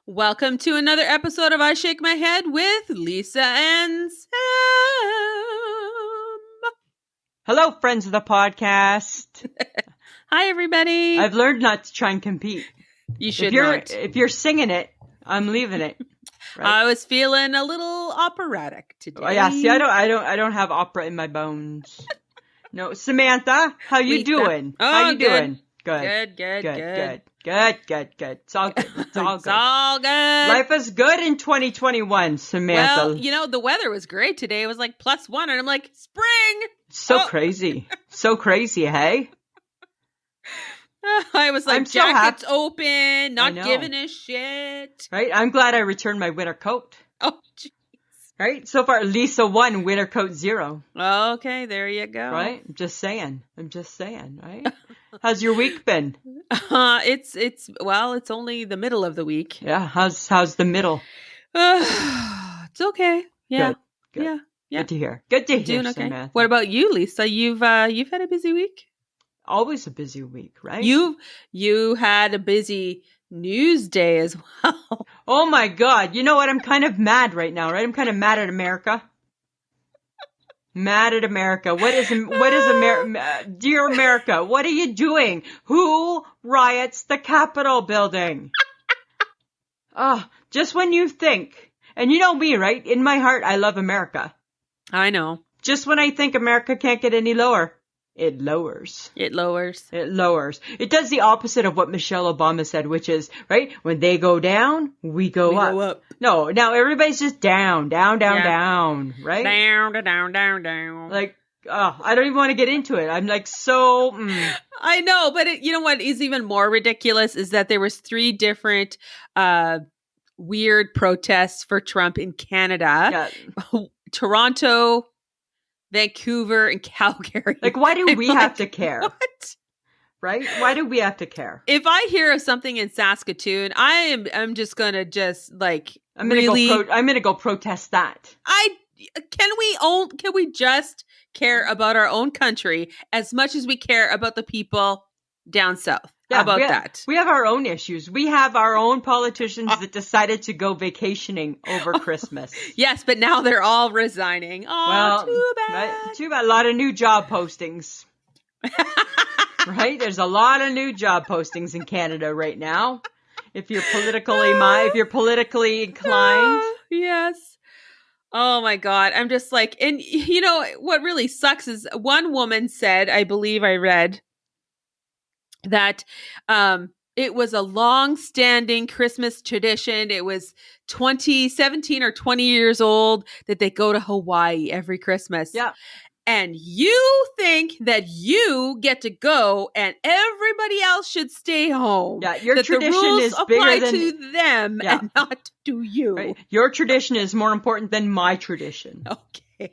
Welcome to another episode of I Shake My Head with Lisa and Sam. Hello, friends of the podcast. Hi, everybody. I've learned not to try and compete. You should not. If you're singing it, I'm leaving it. Right? I was feeling a little operatic today. Oh, yeah, see, I don't have opera in my bones. No, Samantha, how you Lisa. doing? Oh, how you good. doing? Good. It's all good. It's all It's good. all good. Life is good in 2021, Samantha. Well, the weather was great today. It was like +1, and I'm like, spring! So crazy. So crazy, hey? I was like, I'm so jackets open, not know. giving a shit. Right? I'm glad I returned my winter coat. Oh, jeez. Right? So far, Lisa 1, winter coat 0. Okay, there you go. Right? I'm just saying, right? How's your week been? It's only the middle of the week. Yeah, how's the middle? It's okay. Yeah. Good. Yeah. Good to hear. Good to hear, Doing okay. Samantha. What about you, Lisa? You've had a busy week? Always a busy week, right? You had a busy news day as well. Oh my God. You know what? I'm kind of mad right now, right? I'm kind of mad at America. Mad at America. What is America? Dear America, what are you doing? Who riots the Capitol building? Just when you think, and you know me, right? In my heart, I love America. I know. Just when I think America can't get any lower, it lowers. It lowers. It lowers. It does the opposite of what Michelle Obama said, which is, right, when they go down, we go up. No, now everybody's just down, right? Down. Like, I don't even want to get into it. I'm like, so... I know, but you know what is even more ridiculous is that there was 3 different weird protests for Trump in Canada. Yeah. Toronto, Vancouver, and Calgary. Like, why do we have to care? What? Right? Why do we have to care? If I hear of something in Saskatoon, I'm just gonna I'm gonna go protest that. Can we just care about our own country as much as we care about the people down south? Yeah, How about that? We have our own issues. We have our own politicians that decided to go vacationing over Christmas. Yes, but now they're all resigning. Oh, Well, too bad. Right? Too bad. A lot of new job postings. Right? There's a lot of new job postings in Canada right now. If you're politically inclined. Yes. Oh my God. I'm just like, and you know, what really sucks is one woman said, I believe I read, that it was a long-standing Christmas tradition. It was 17 or 20 years old that they go to Hawaii every Christmas. Yeah. And you think that you get to go and everybody else should stay home. Yeah, your that tradition the rules is apply bigger than to them and not to you. Right. Your tradition is more important than my tradition. Okay.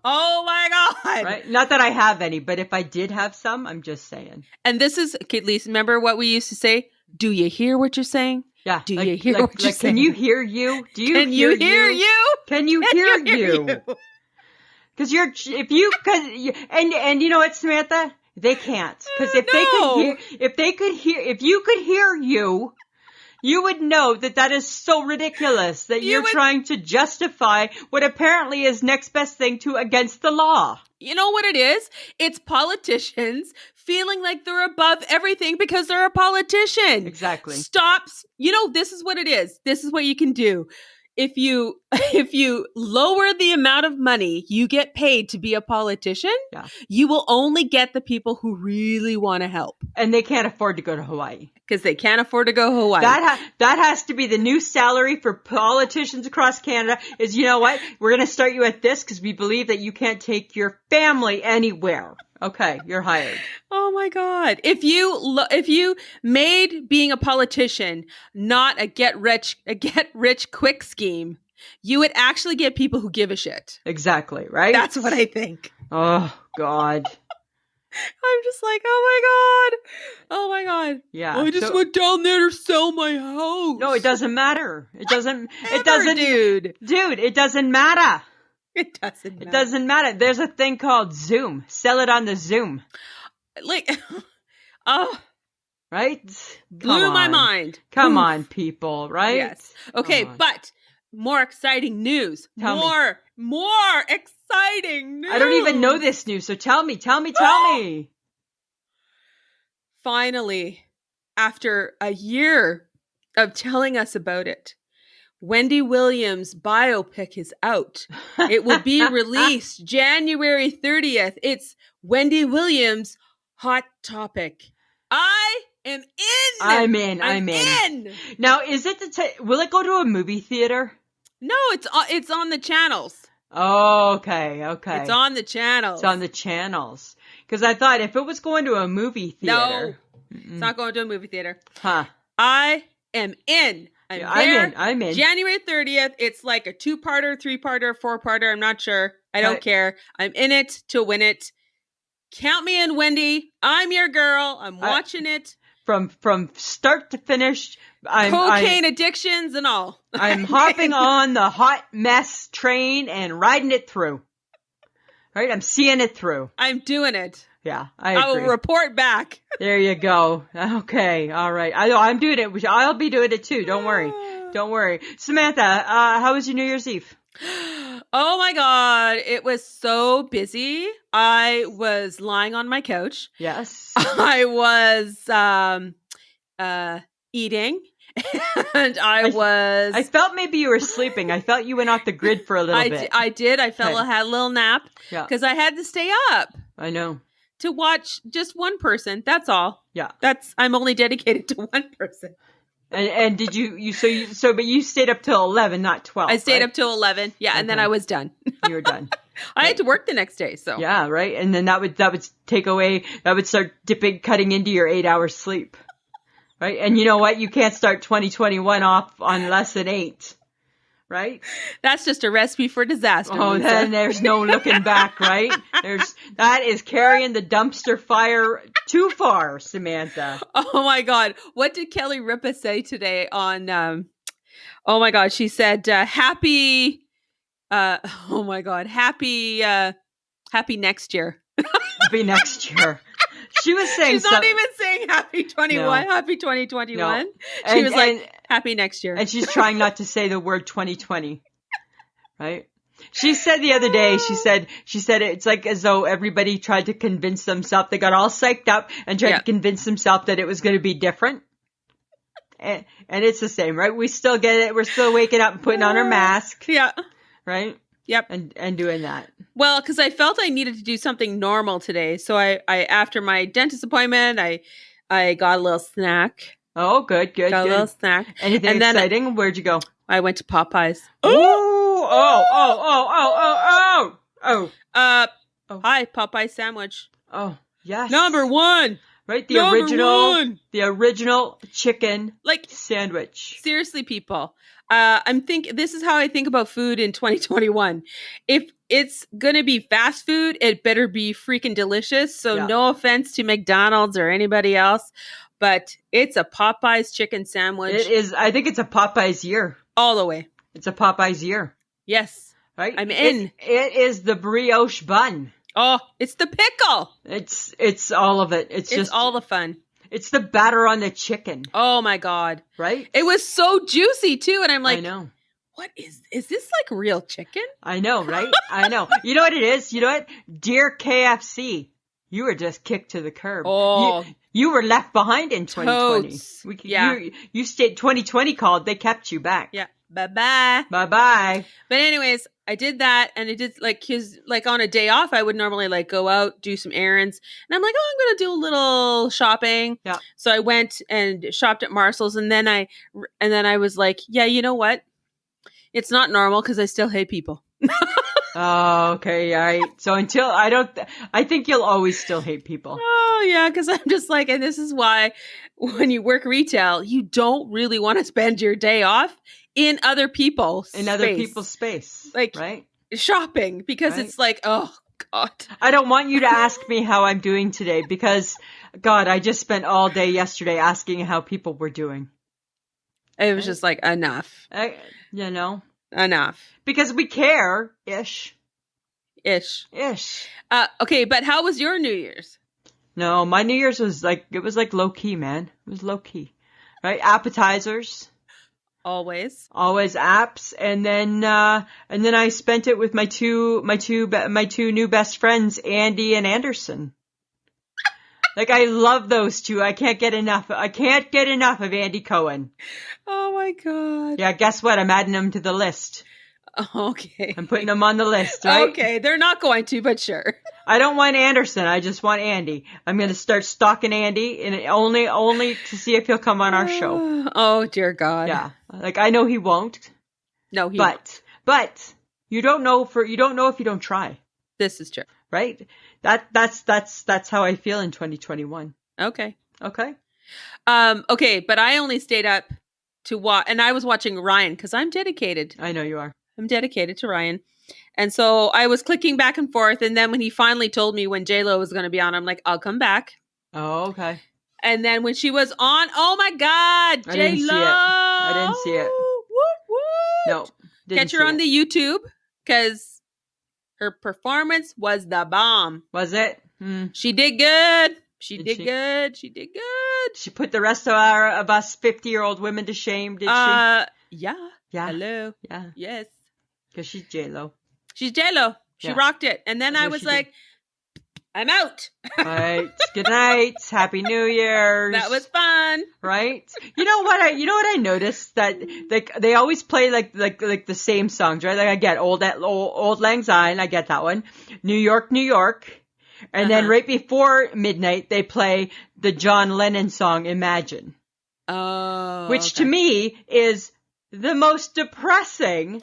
Oh my God. Right? Not that I have any, but if I did have some, I'm just saying. And this is, okay, Lisa, remember what we used to say? Do you hear what you're saying? Yeah. Do you hear what you're saying? Can you hear you? Do you Can hear you hear you? Can you hear you? Because and you know what, Samantha? They can't. Because if you could hear you, you would know that is so ridiculous that you're trying to justify what apparently is next best thing to against the law. You know what it is? It's politicians feeling like they're above everything because they're a politician. Exactly. Stop. You know, this is what it is. This is what you can do. If you lower the amount of money you get paid to be a politician, you will only get the people who really want to help. And they can't afford to go to Hawaii. Because they can't afford to go to Hawaii. That has to be the new salary for politicians across Canada is, you know what? We're going to start you at this because we believe that you can't take your family anywhere. Okay, you're hired. Oh my God. If you made being a politician not a get rich quick scheme, you would actually get people who give a shit. Exactly, right? That's what I think. Oh God. I'm just like, oh my God. Yeah. I just went down there to sell my house. No, it doesn't matter. It doesn't, dude, it doesn't matter. It doesn't matter. It doesn't matter. There's a thing called Zoom. Sell it on the Zoom. Like, Right? Blew my mind. Come on, people, right? Yes. Okay, but more exciting news. Tell me. More exciting news. I don't even know this news, so tell me. Finally, after a year of telling us about it, Wendy Williams' biopic is out. It will be released January 30th. It's Wendy Williams' Hot Topic. I am in. I'm in. Now, is it will it go to a movie theater? No, it's on the channels. Oh, okay. It's on the channels. Because I thought if it was going to a movie theater. No, it's not going to a movie theater. Huh. I am in. I'm in. January 30th. It's like a 2-parter, 3-parter, 4-parter. I'm not sure. I don't care. I'm in it to win it. Count me in, Wendy. I'm your girl. I'm watching it. From start to finish. Cocaine addictions and all. I'm hopping on the hot mess train and riding it through. Right? I'm seeing it through. I'm doing it. Yeah, I agree. I will report back. There you go. Okay, all right. I'm doing it. I'll be doing it too. Don't worry. Samantha, how was your New Year's Eve? Oh my God. It was so busy. I was lying on my couch. Yes. I was eating. And I felt maybe you were sleeping. I felt you went off the grid for a little bit. I did. I had a little nap. Yeah. Because I had to stay up. I know. To watch just one person. That's all. Yeah. I'm only dedicated to one person. And did but you stayed up till 11, not 12. I stayed up till 11. Yeah. Okay. And then I was done. You were done. I had to work the next day. So yeah. Right. And then that would start cutting into your 8 hours sleep. Right. And you know what? You can't start 2021 off on less than 8. Right? That's just a recipe for disaster. Oh, then there's no looking back, right? That is carrying the dumpster fire too far, Samantha. Oh my God. What did Kelly Ripa say today on, oh my God, she said, happy next year. Happy next year. She was saying she's not even saying happy 21, happy 2021. No. She was like, happy next year. And she's trying not to say the word 2020. Right? She said the other day, she said it's like as though everybody tried to convince themselves, they got all psyched up and tried to convince themselves that it was going to be different. And it's the same, right? We still get it. We're still waking up and putting on our mask. Yeah. Right? Yep. And doing that. Well, because I felt I needed to do something normal today. So I after my dentist appointment, I got a little snack. Oh, good. Got a little snack. Anything exciting? Where'd you go? I went to Popeyes. Oh. Hi, Popeye sandwich. Oh, yes. Number 1. Right? The original chicken sandwich. Seriously, people. This is how I think about food in 2021. If it's going to be fast food, it better be freaking delicious. So no offense to McDonald's or anybody else, but it's a Popeyes chicken sandwich. It is. I think it's a Popeyes year. All the way. It's a Popeyes year. Yes. Right? I'm in. It is the brioche bun. Oh, it's the pickle. It's all of it. It's just all the fun. It's the batter on the chicken. Oh my God. Right? It was so juicy too. And I'm like, I know. What is this like real chicken? I know, right? I know. You know what it is? You know what? Dear KFC, you were just kicked to the curb. Oh. You were left behind in 2020. Totes. You stayed 2020 called. They kept you back. Yeah. Bye-bye. Bye-bye. But anyways, I did that, and it did like on a day off, I would normally like go out, do some errands, and I'm like, oh, I'm going to do a little shopping. Yeah. So I went and shopped at Marshall's, and then I was like, yeah, you know what? It's not normal because I still hate people. Oh, okay. All right. So I think you'll always still hate people. Oh, yeah. Because I'm just like, and this is why when you work retail, you don't really want to spend your day off in other people's space. Like right? Shopping, because it's like, oh, God. I don't want you to ask me how I'm doing today because, God, I just spent all day yesterday asking how people were doing. It was just like, enough. Enough. Because we care-ish. Ish. Ish. Okay, but how was your New Year's? No, my New Year's was like low key, man. It was low key, right? Appetizers, Always. always apps, and then I spent it with my two new best friends, Andy and Anderson. Like, I love those two. I can't get enough of Andy Cohen. Oh my God. Yeah, guess what? I'm adding them to the list. Okay. I'm putting them on the list, right? Okay, they're not going to, but sure. I don't want Anderson. I just want Andy. I'm going to start stalking Andy, and only to see if he'll come on our show. Oh dear God. Yeah, like, I know he won't. No, he won't. But you don't know if you don't try. This is true. Right? That's how I feel in 2021. Okay. Okay. Okay, but I only stayed up to watch, and I was watching Ryan because I'm dedicated. I know you are. I'm dedicated to Ryan. And so I was clicking back and forth, and then when he finally told me when J-Lo was going to be on, I'm like, I'll come back. Oh, okay. And then when she was on, oh my God, J-Lo! I didn't see it. Woot, woot. No. Catch her on the YouTube, because her performance was the bomb. Was it? She did good. She did good. She did good. She put the rest of us 50-year-old women to shame, did she? Yeah. Yeah. Hello. Yeah. Yes. Because she's J-Lo. She's J-Lo. She rocked it. And then I was like, I'm out. All right. Good night. Happy New Year's. That was fun. Right? You know what I noticed? That they always play like the same songs, right? Like, I get Old Lang Syne, I get that one. New York, New York. And then right before midnight, they play the John Lennon song, Imagine. Oh. Which to me is the most depressing,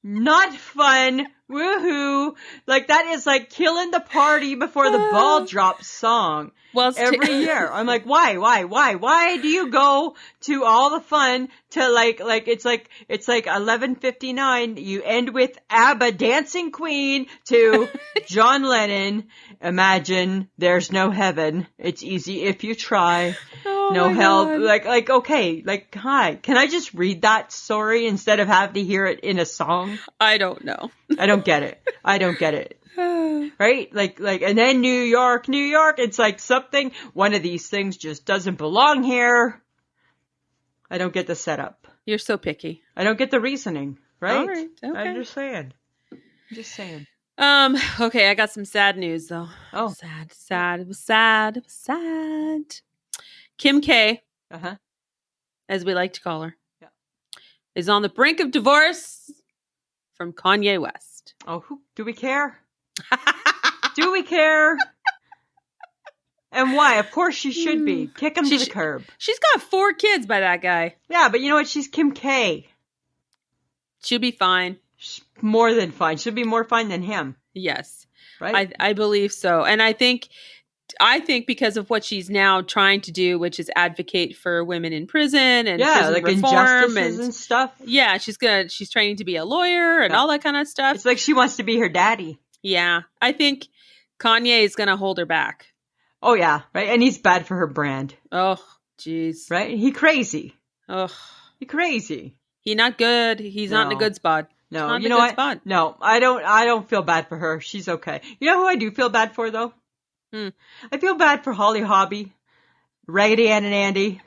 not fun, woohoo. Like, that is like killing the party before the ball drops song. Well, every year. I'm like, why do you go to all the fun to like it's like 11:59. You end with ABBA Dancing Queen to John Lennon. Imagine there's no heaven. It's easy if you try. Oh, no hell. God. Like, okay. Like, hi. Can I just read that story instead of having to hear it in a song? I don't know. I don't get it. Right? Like, and then New York, New York. It's like one of these things just doesn't belong here. I don't get the setup. You're so picky. I don't get the reasoning. Right? All right. Okay. I'm just saying. Okay, I got some sad news though. Oh. Sad. It was sad. KimK, as we like to call her, is on the brink of divorce from Kanye West. Oh, do we care? Do we care? And why? Of course she should be. Kick him to the curb. She's got 4 kids by that guy. Yeah, but you know what? She's KimK. She'll be fine. More than fine. She'll be more fine than him. Yes. Right? I believe so. And I think because of what she's now trying to do, which is advocate for women in prison and prison like reform injustices and stuff. Yeah, she's training to be a lawyer and all that kind of stuff. It's like she wants to be her daddy. Yeah. I think Kanye is going to hold her back. Oh, yeah. Right. And he's bad for her brand. Oh, jeez. Right. He crazy. Oh, he crazy. He not good. He's not in a good spot. No, you know what? Spot. No, I don't feel bad for her. She's okay. You know who I do feel bad for though? I feel bad for Holly Hobby, Raggedy Ann and Andy.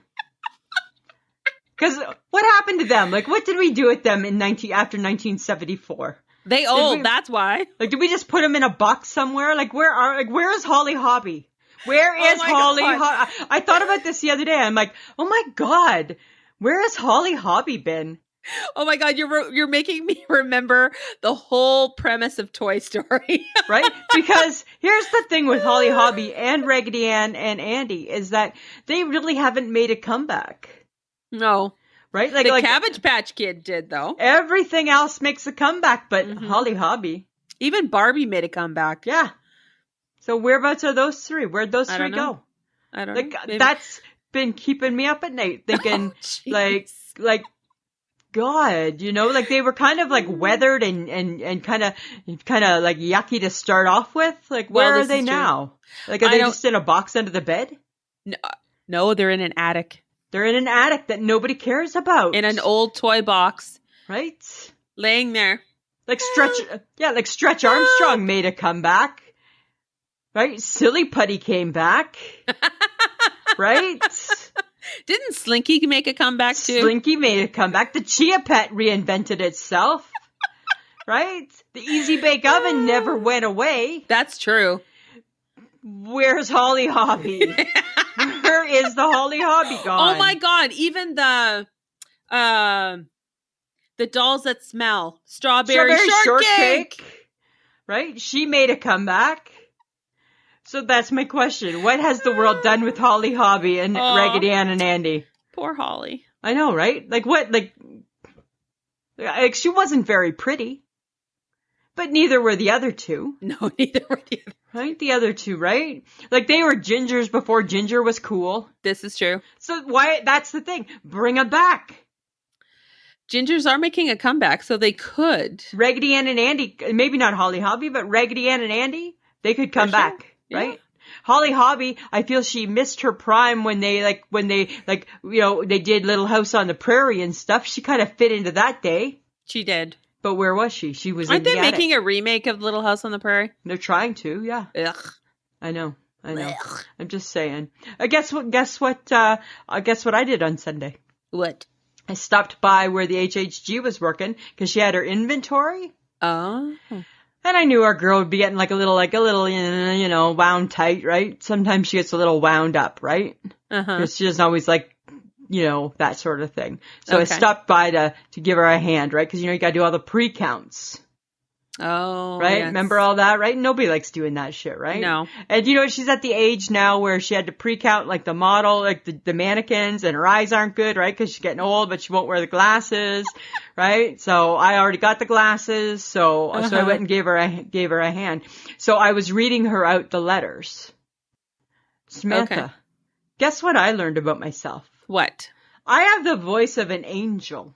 Because what happened to them? Like, what did we do with them after 1974? They old. That's why. Like, did we just put them in a box somewhere? Like, where is Holly Hobby? Where is Holly Hobby? I thought about this the other day. I'm like, oh my God, where has Holly Hobby been? Oh my God, you're making me remember the whole premise of Toy Story. Right? Because here's the thing with Holly Hobby and Raggedy Ann and Andy is that they really haven't made a comeback. No. Right? Like the Cabbage Patch Kid did, though. Everything else makes a comeback, but Holly Hobby. Even Barbie made a comeback. Yeah. So whereabouts are those 3? Where'd those 3 go? I don't know. Maybe. That's been keeping me up at night thinking, like, God, you know, like they were kind of like weathered and kind of like yucky to start off with. Like, where are they now? Like, are they just in a box under the bed? No, they're in an attic. They're in an attic that nobody cares about. In an old toy box. Right? Laying there. Like Stretch Armstrong made a comeback. Right? Silly Putty came back. Right? Didn't Slinky make a comeback too? Slinky made a comeback. The Chia Pet reinvented itself. Right? The Easy Bake Oven never went away. That's true. Where's Holly Hobby? Where is the Holly Hobby gone? Oh my God. Even the dolls that smell. Strawberry shortcake. Right? She made a comeback. So that's my question. What has the world done with Holly Hobby and Raggedy Ann and Andy? Poor Holly. I know, right? Like what? Like she wasn't very pretty. But neither were the other two. No, neither were the other. Right? The other two, right? Like they were gingers before ginger was cool. This is true. So why? That's the thing. Bring them back. Gingers are making a comeback, so they could. Raggedy Ann and Andy, maybe not Holly Hobby, but Raggedy Ann and Andy, they could come back. Right? Yeah. Holly Hobby, I feel she missed her prime when they did Little House on the Prairie and stuff. She kind of fit into that day. She did. But where was she? She was. Aren't they making a remake of Little House on the Prairie? They're trying to, yeah. Ugh. I know. Ugh. I'm just saying. Guess what I did on Sunday? What? I stopped by where the HHG was working because she had her inventory. Oh. And I knew our girl would be getting like a little, wound tight, right? Sometimes she gets a little wound up, right? Because she doesn't always that sort of thing. So I stopped by to give her a hand, right? Because, you got to do all the pre-counts. Oh, right? yes. Remember all that, right? Nobody likes doing that shit, right? No. And she's at the age now where she had to pre-count like the model, like the mannequins, and her eyes aren't good, right? Because she's getting old, but she won't wear the glasses, right? So I already got the glasses, so I went and gave her a hand. So I was reading her out the letters. Samantha, guess what I learned about myself? What? I have the voice of an angel.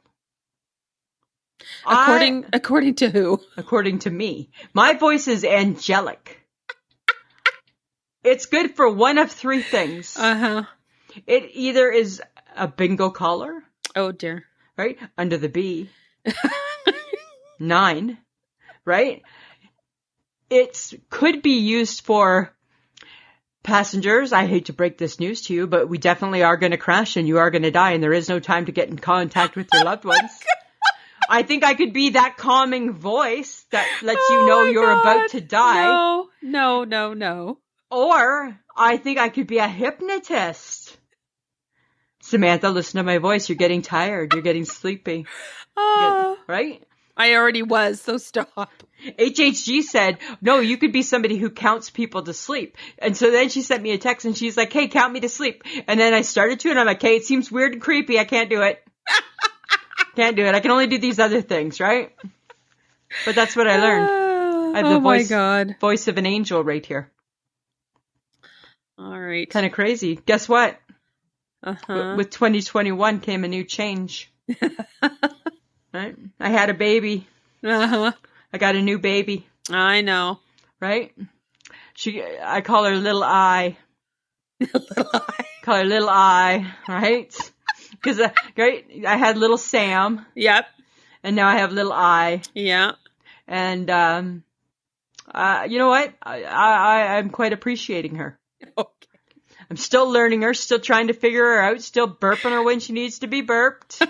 According to who? According to me. My voice is angelic. It's good for one of three things. It either is a bingo collar. Oh, dear. Right? Under the B. 9. Right? It could be used for passengers. I hate to break this news to you, but we definitely are going to crash and you are going to die and there is no time to get in contact with your loved ones. I think I could be that calming voice that lets you know you're about to die. No. Or I think I could be a hypnotist. Samantha, listen to my voice. You're getting tired. You're getting sleepy. Right? I already was, so stop. HHG said, no, you could be somebody who counts people to sleep. And so then she sent me a text and she's like, hey, count me to sleep. And then I started to and I'm like, hey, it seems weird and creepy. I can't do it. Can't do it. I can only do these other things, right? But that's what I learned. I have the voice of an angel right here. All right. Kind of crazy. Guess what? With 2021 came a new change. Right? I had a baby. I got a new baby. I know. Right? I call her Little Eye. Little Eye. Call her Little Eye, right? Because I had little Sam. Yep. And now I have Little Eye. Yeah. And you know what? I'm quite appreciating her. Okay. I'm still learning her, still trying to figure her out, still burping her when she needs to be burped.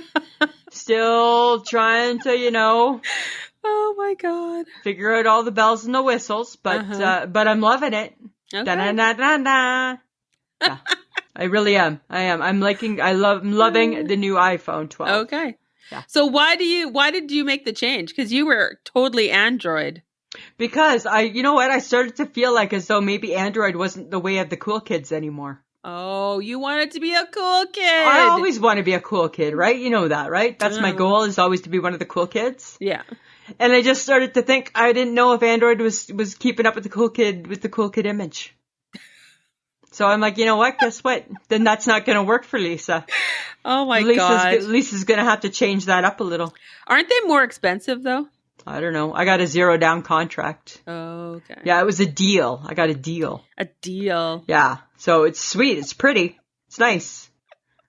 Still trying to, Oh my God. figure out all the bells and the whistles, but I'm loving it. Okay. Da-da-da-da-da. Yeah. I really am. I'm loving the new iPhone 12. Okay. Yeah. So why did you make the change? Because you were totally Android. Because I started to feel like as though maybe Android wasn't the way of the cool kids anymore. Oh, you wanted to be a cool kid. I always want to be a cool kid, right? You know that, right? That's my goal, is always to be one of the cool kids. Yeah. And I just started to think, I didn't know if Android was keeping up with the cool kid image. So I'm like, you know what? Guess what? Then that's not going to work for Lisa. Oh my God. Lisa's going to have to change that up a little. Aren't they more expensive though? I don't know. I got a 0 down contract. Oh, okay. Yeah, it was a deal. I got a deal. A deal. Yeah. So it's sweet. It's pretty. It's nice.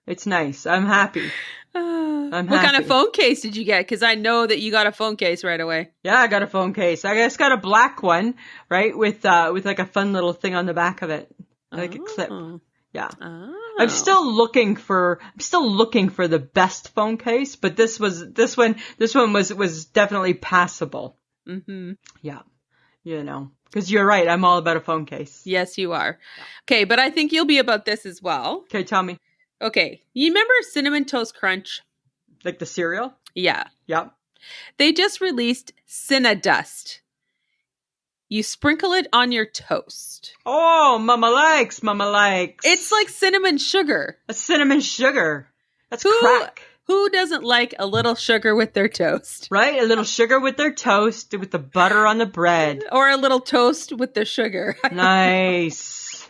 It's nice. I'm happy. I'm what kind happy. of phone case did you get? Because I know that you got a phone case right away. Yeah, I got a phone case. I just got a black one, right, with like a fun little thing on the back of it, like a clip. Yeah. Oh. I'm still looking for the best phone case, but this one was definitely passable. Mm-hmm. Yeah. You know, because you're right. I'm all about a phone case. Yes, you are. Okay, but I think you'll be about this as well. Okay, tell me. Okay, you remember Cinnamon Toast Crunch? Like the cereal? Yeah. Yep. They just released Cinnadust. You sprinkle it on your toast. Oh, mama likes. It's like cinnamon sugar. A cinnamon sugar. That's crack. Who doesn't like a little sugar with their toast? Right? A little sugar with their toast, with the butter on the bread. Or a little toast with the sugar. Nice.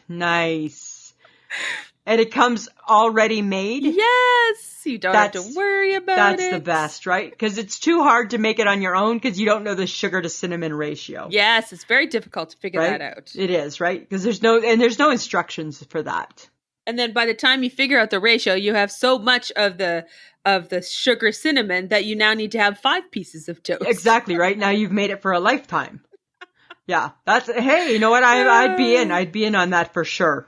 And it comes already made? Yes. You don't have to worry about it. That's the best, right? Because it's too hard to make it on your own because you don't know the sugar to cinnamon ratio. Yes, it's very difficult to figure that out. It is, right? Because there's no instructions for that. And then by the time you figure out the ratio, you have so much of the sugar cinnamon that you now need to have 5 pieces of toast. Exactly, right? Now you've made it for a lifetime. Yeah, hey, you know what? I'd be in on that for sure.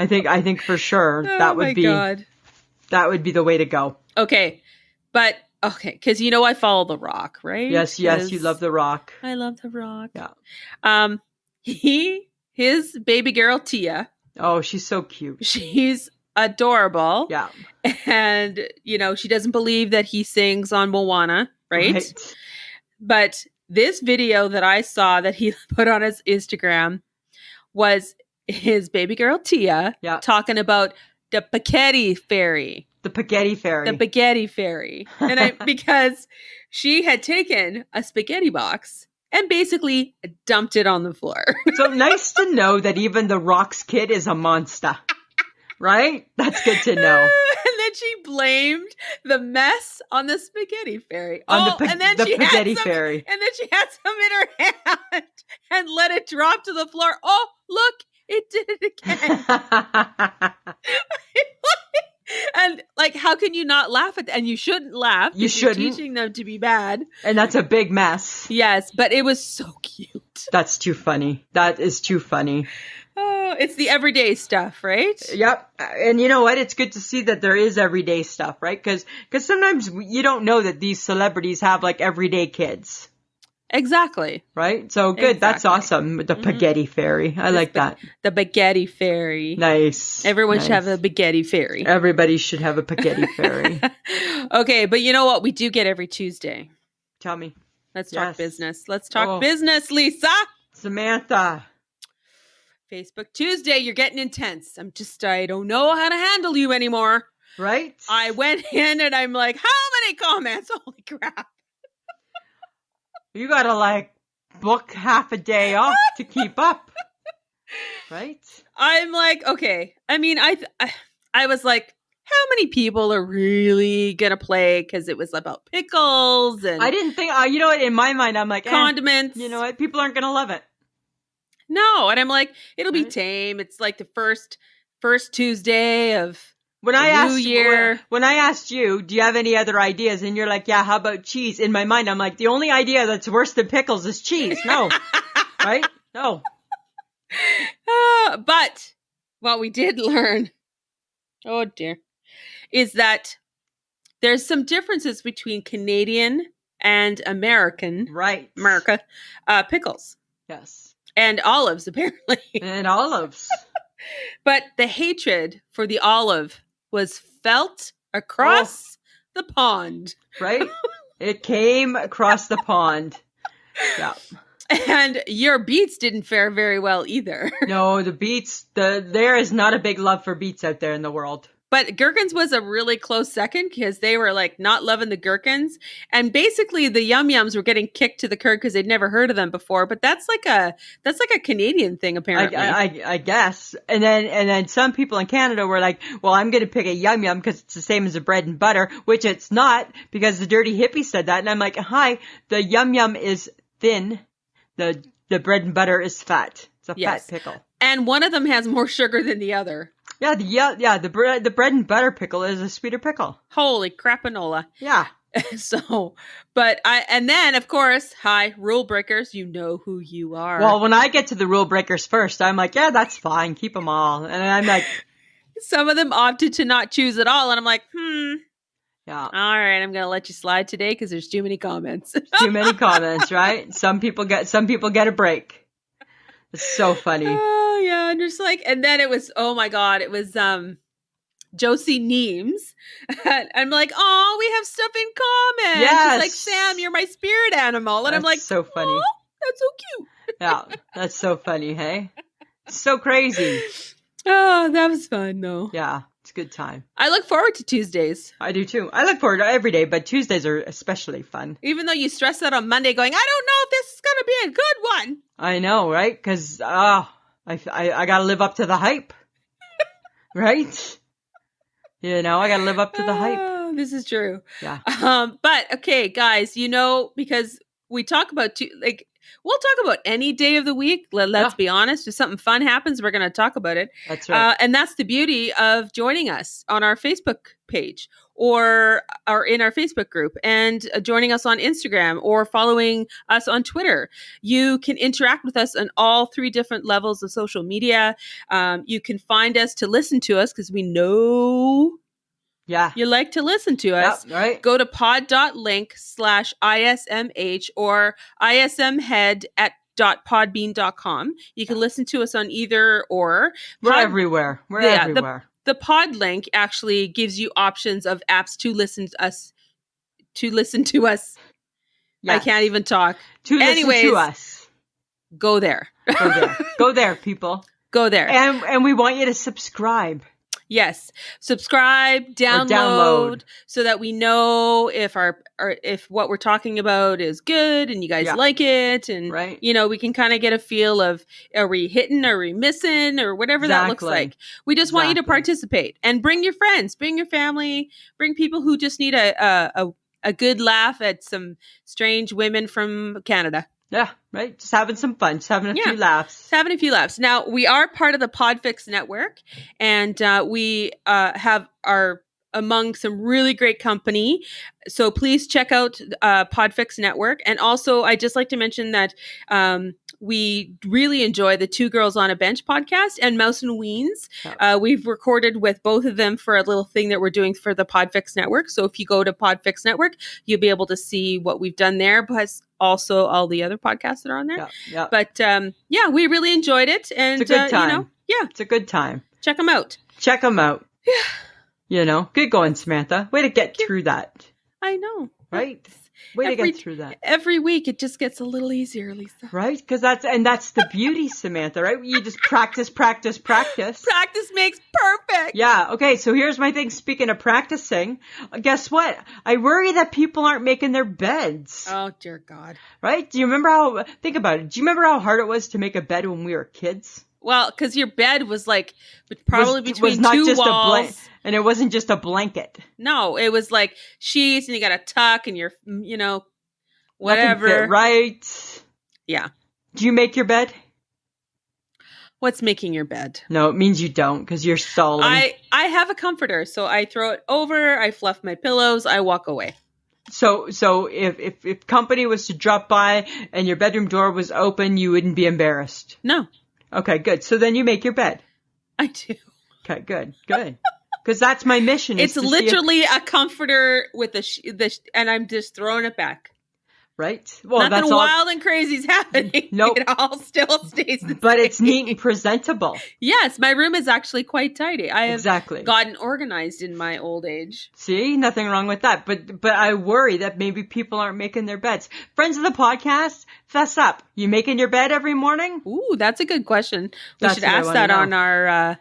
I think for sure that would be the way to go. Okay. Because I follow The Rock, right? Yes, you love The Rock. I love The Rock. Yeah. His baby girl Tia. Oh, she's so cute. She's adorable. Yeah. And, she doesn't believe that he sings on Moana, right? But this video that I saw that he put on his Instagram was his baby girl Tia talking about the spaghetti fairy. The spaghetti fairy. The spaghetti fairy. And because she had taken a spaghetti box and basically dumped it on the floor. So nice to know that even The Rock's kid is a monster. Right? That's good to know. And then she blamed the mess on the spaghetti fairy. And then she spaghetti fairy. And then she had some in her hand and let it drop to the floor. Oh, look, it did it again. And how can you not laugh at that? And you shouldn't laugh. You shouldn't. You're teaching them to be bad. And that's a big mess. Yes, but it was so cute. That's too funny. That is too funny. Oh, it's the everyday stuff, right? Yep. And you know what? It's good to see that there is everyday stuff, right? Because sometimes you don't know that these celebrities have everyday kids. Exactly. Right? So good. Exactly. That's awesome. The spaghetti fairy. I like that. The spaghetti fairy. Nice. Everyone should have a spaghetti fairy. Everybody should have a spaghetti fairy. Okay, but you know what we do get every Tuesday? Tell me. Let's talk business. Let's talk business, Lisa. Samantha. Facebook Tuesday, you're getting intense. I don't know how to handle you anymore. Right? I went in and I'm like, how many comments? Holy crap. You gotta book half a day off to keep up. Right? I'm like, okay. I mean, I was like, how many people are really gonna play? Because it was about pickles and I didn't think, you know what, in my mind, I'm like, condiments. You know what, people aren't gonna love it. No, and I'm like, it'll be tame. It's like the first Tuesday of New Year. When I asked you, do you have any other ideas? And you're like, yeah, how about cheese? In my mind, I'm like, the only idea that's worse than pickles is cheese. No. Right? No. But what we did learn, oh dear, is that there's some differences between Canadian and American. Right. America pickles. Yes. And olives, apparently. And olives. But the hatred for the olive was felt across the pond. Right? It came across the pond. Yeah. And your beets didn't fare very well either. No, the beets, there is not a big love for beets out there in the world. But gherkins was a really close second because they were not loving the gherkins. And basically the Yum Yums were getting kicked to the curb because they'd never heard of them before. But that's like a Canadian thing, apparently. I guess. And then some people in Canada were like, well, I'm going to pick a Yum Yum because it's the same as a bread and butter, which it's not because the dirty hippie said that. And I'm like, hi, the Yum Yum is thin. The bread and butter is fat. It's a fat pickle. And one of them has more sugar than the other. Yeah, the bread and butter pickle is a sweeter pickle. Holy crapanola. Yeah. So, but and then of course, hi, rule breakers, you know who you are. Well, when I get to the rule breakers first, I'm like, yeah, that's fine. Keep them all. And I'm like, some of them opted to not choose at all. And I'm like, yeah. All right, I'm going to let you slide today because there's too many comments. Too many comments, right? Some people get a break. It's so funny. Oh yeah. And just like, and then it was, oh my God, it was, Josie Neems. I'm like, oh, we have stuff in common. Yes. She's like, Sam, you're my spirit animal. And I'm like, so funny. Oh, that's so cute. Yeah, that's so funny, hey? So crazy. Oh, that was fun, though. Yeah, it's a good time. I look forward to Tuesdays. I do too. I look forward to every day, but Tuesdays are especially fun. Even though you stress out on Monday going, I don't know if this is going to be a good one. I know, right? Because I got to live up to the hype. Right? You know, I got to live up to the hype. This is true. Yeah. But okay, guys, you know, because we talk about we'll talk about any day of the week. Let's be honest. If something fun happens, we're going to talk about it. That's right. And that's the beauty of joining us on our Facebook page or in our Facebook group and joining us on Instagram or following us on Twitter. You can interact with us on all 3 different levels of social media. You can find us to listen to us because we know you like to listen to us. Yep, right. Go to pod.link/ISMH or ismhead@podbean.com. You can listen to us on either or. We're everywhere. We're everywhere. The pod link actually gives you options of apps to listen to us. Yes. I can't even talk. Listen to us. Go there. Go there, people. Go there. And we want you to subscribe. Yes. Subscribe, download so that we know if if what we're talking about is good and you guys like it. And, you know, we can kind of get a feel of, are we hitting, are we missing, or whatever that looks like. We just want you to participate and bring your friends, bring your family, bring people who just need a good laugh at some strange women from Canada. Yeah, right. Just having some fun. Just having a few laughs. Just having a few laughs. Now, we are part of the Podfix network, and we are among some really great company. So please check out Podfix network. And also, I'd just like to mention that we really enjoy the Two Girls on a Bench podcast and Mouse and Weens. We've recorded with both of them for a little thing that we're doing for the Podfix network. So if you go to Podfix network, you'll be able to see what we've done there, but also all the other podcasts that are on there. But we really enjoyed it. And it's a good time. It's a good time. Check them out. Yeah. You know, good going, Samantha. Way to get through that. I know. Right? Way to get through that. Every week it just gets a little easier, Lisa. Right? Because that's the beauty, Samantha, right? You just practice. Practice makes perfect. Yeah. Okay. So here's my thing. Speaking of practicing, guess what? I worry that people aren't making their beds. Oh, dear God. Right? Think about it. Do you remember how hard it was to make a bed when we were kids? Well, because your bed was like probably between not two just walls. And it wasn't just a blanket. No, it was like sheets and you got a tuck and you're, whatever. Nothing fit right. Yeah. Do you make your bed? What's making your bed? No, it means you don't because you're stalling. I have a comforter, so I throw it over, I fluff my pillows, I walk away. So if company was to drop by and your bedroom door was open, you wouldn't be embarrassed? No. Okay, good. So then you make your bed. I do. Okay, good. Because that's my mission. It's literally a comforter with and I'm just throwing it back. Right? Well, nothing that's wild and crazy is happening. Nope. It all still stays the But same. it's neat and presentable. Yes, my room is actually quite tidy. I have exactly gotten organized in my old age. See, nothing wrong with that. But I worry that maybe people aren't making their beds. Friends of the podcast, fess up. You making your bed every morning? Ooh, that's a good question. We should ask that on our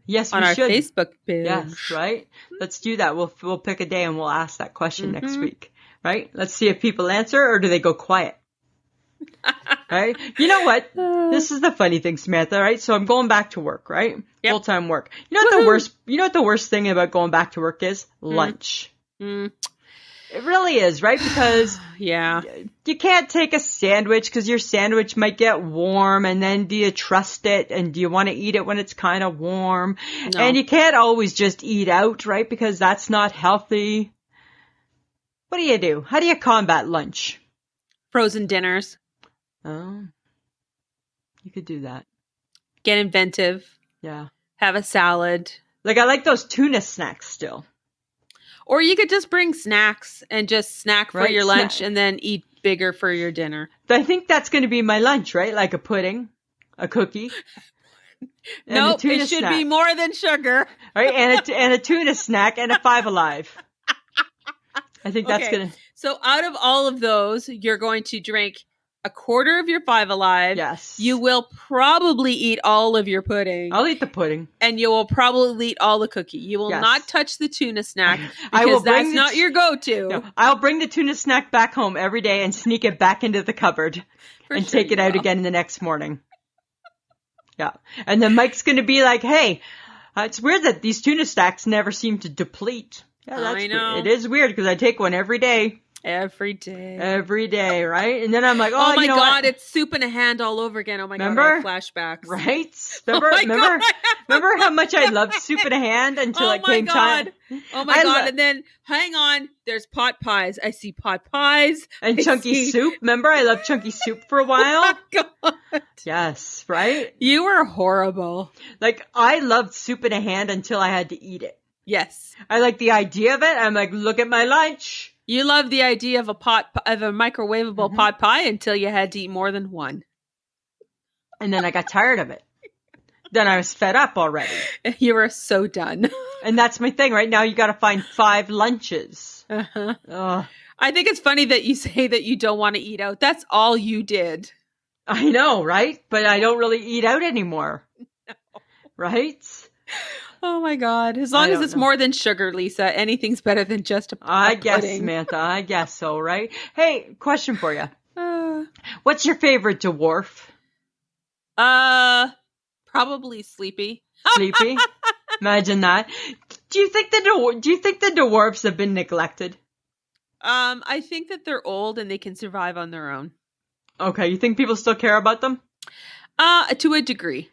Facebook page. Yes, right. Let's do that. We'll pick a day and we'll ask that question next week. Right? Let's see if people answer or do they go quiet? Right? You know what? This is the funny thing, Samantha, right? So I'm going back to work, right? Yep. Full-time work. You know what the worst thing about going back to work is? Lunch. It really is, right? Because yeah, you can't take a sandwich because your sandwich might get warm, and then do you trust it, and do you want to eat it when it's kind of warm? No. And you can't always just eat out, right? Because that's not healthy. What do? How do you combat lunch? Frozen dinners. Oh, you could do that. Get inventive. Yeah. Have a salad. Like, I like those tuna snacks still. Or you could just bring snacks and just snack for your lunch and then eat bigger for your dinner. I think that's going to be my lunch, right? Like a pudding, a cookie. Nope, it should be more than sugar. Right? And a tuna snack and a Five Alive. I think that's going to... So out of all of those, you're going to drink a quarter of your Five Alive. Yes. You will probably eat all of your pudding. I'll eat the pudding. And you will probably eat all the cookie. You will not touch the tuna snack because that's not your go-to. No, I'll bring the tuna snack back home every day and sneak it back into the cupboard and take it out again the next morning. Yeah. And then Mike's going to be like, hey, it's weird that these tuna snacks never seem to deplete. Yeah, that's I know. Weird. It is weird because I take one every day. Every day. Every day, right? And then I'm like, oh my you know God, what? it's soup in a hand all over again. Oh my God, I have flashbacks. Right? Remember how much I loved soup in a hand until it came time? Oh my God. And then, hang on, there's pot pies. I see pot pies. And chunky soup. Remember, I loved chunky soup for a while. Oh my God. Yes, right? You were horrible. Like, I loved soup in a hand until I had to eat it. Yes. I like the idea of it. I'm like, look at my lunch. You loved the idea of a microwavable pot pie until you had to eat more than one. And then I got tired of it. Then I was fed up already. You were so done. And that's my thing. Right now, you got to find 5 lunches. Uh-huh. I think it's funny that you say that you don't want to eat out. That's all you did. I know, right? But I don't really eat out anymore. No. Right? Oh my God. As long as it's more than sugar, Lisa, anything's better than just a I guess, pudding. Samantha. I guess so, right? Hey, question for you. What's your favorite dwarf? Probably Sleepy. Sleepy? Imagine that. Do you think the dwarves have been neglected? I think that they're old and they can survive on their own. Okay, you think people still care about them? To a degree.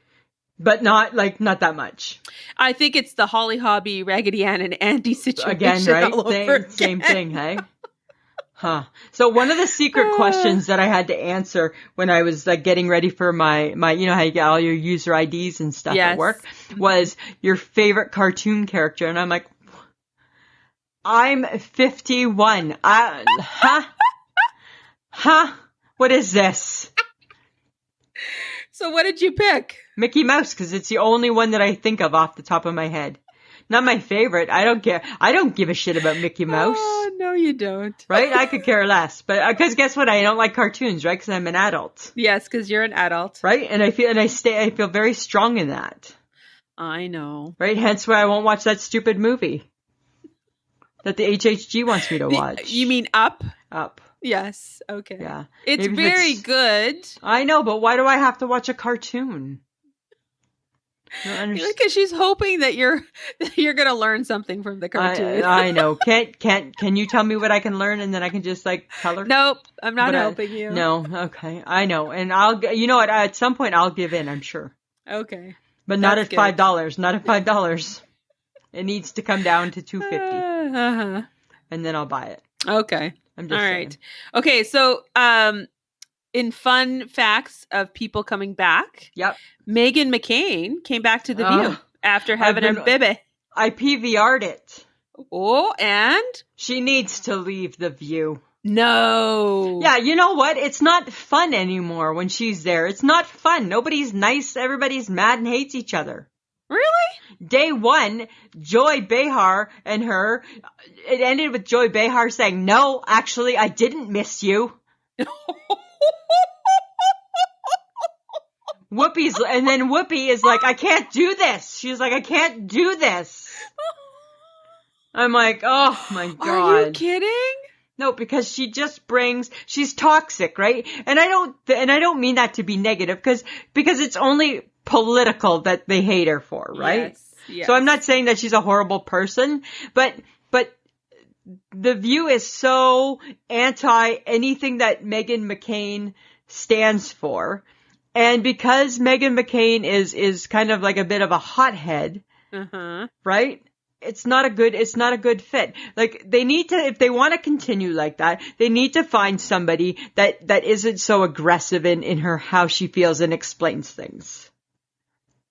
But not that much. I think it's the Holly Hobby, Raggedy Ann, and Andy situation. Again, right? Same thing, hey? Huh. So one of the secret questions that I had to answer when I was like getting ready for my you know how you get all your user IDs and stuff at work was your favorite cartoon character. And I'm like, I'm 51. What is this? So what did you pick? Mickey Mouse, because it's the only one that I think of off the top of my head. Not my favorite. I don't care. I don't give a shit about Mickey Mouse. Oh, no, you don't. Right? I could care less. But because guess what? I don't like cartoons, right? Because I'm an adult. Yes, because you're an adult. Right? And I feel very strong in that. I know. Right? Hence why I won't watch that stupid movie that the HHG wants me to watch. You mean Up? Up. Yes. Okay. Yeah. It's very good. I know, but why do I have to watch a cartoon? Because she's hoping that you're going to learn something from the cartoon. I know. Can you tell me what I can learn and then I can just like tell her? Nope. I'm not helping you. No. Okay. I know. And you know what? At some point I'll give in, I'm sure. Okay. But not at $5. Not at $5. It needs to come down to $2.50. And then I'll buy it. Okay. I'm just saying. Okay. So, in fun facts of people coming back. Yep. Meghan McCain came back to The View after having a baby. I PVR'd it. Oh, and? She needs to leave The View. No. Yeah, you know what? It's not fun anymore when she's there. It's not fun. Nobody's nice. Everybody's mad and hates each other. Really? Day one, Joy Behar and her, it ended with Joy Behar saying, no, actually, I didn't miss you. Whoopi is like, I can't do this. She's like, I can't do this. I'm like, oh my God. Are you kidding? No, because she's toxic, right? And I don't mean that to be negative because it's only political that they hate her for, right? Yes. So I'm not saying that she's a horrible person, but The View is so anti anything that Meghan McCain stands for. And because Meghan McCain is kind of like a bit of a hothead, right? It's not a good fit. Like, they need to, if they want to continue like that, they need to find somebody that isn't so aggressive in her, how she feels and explains things.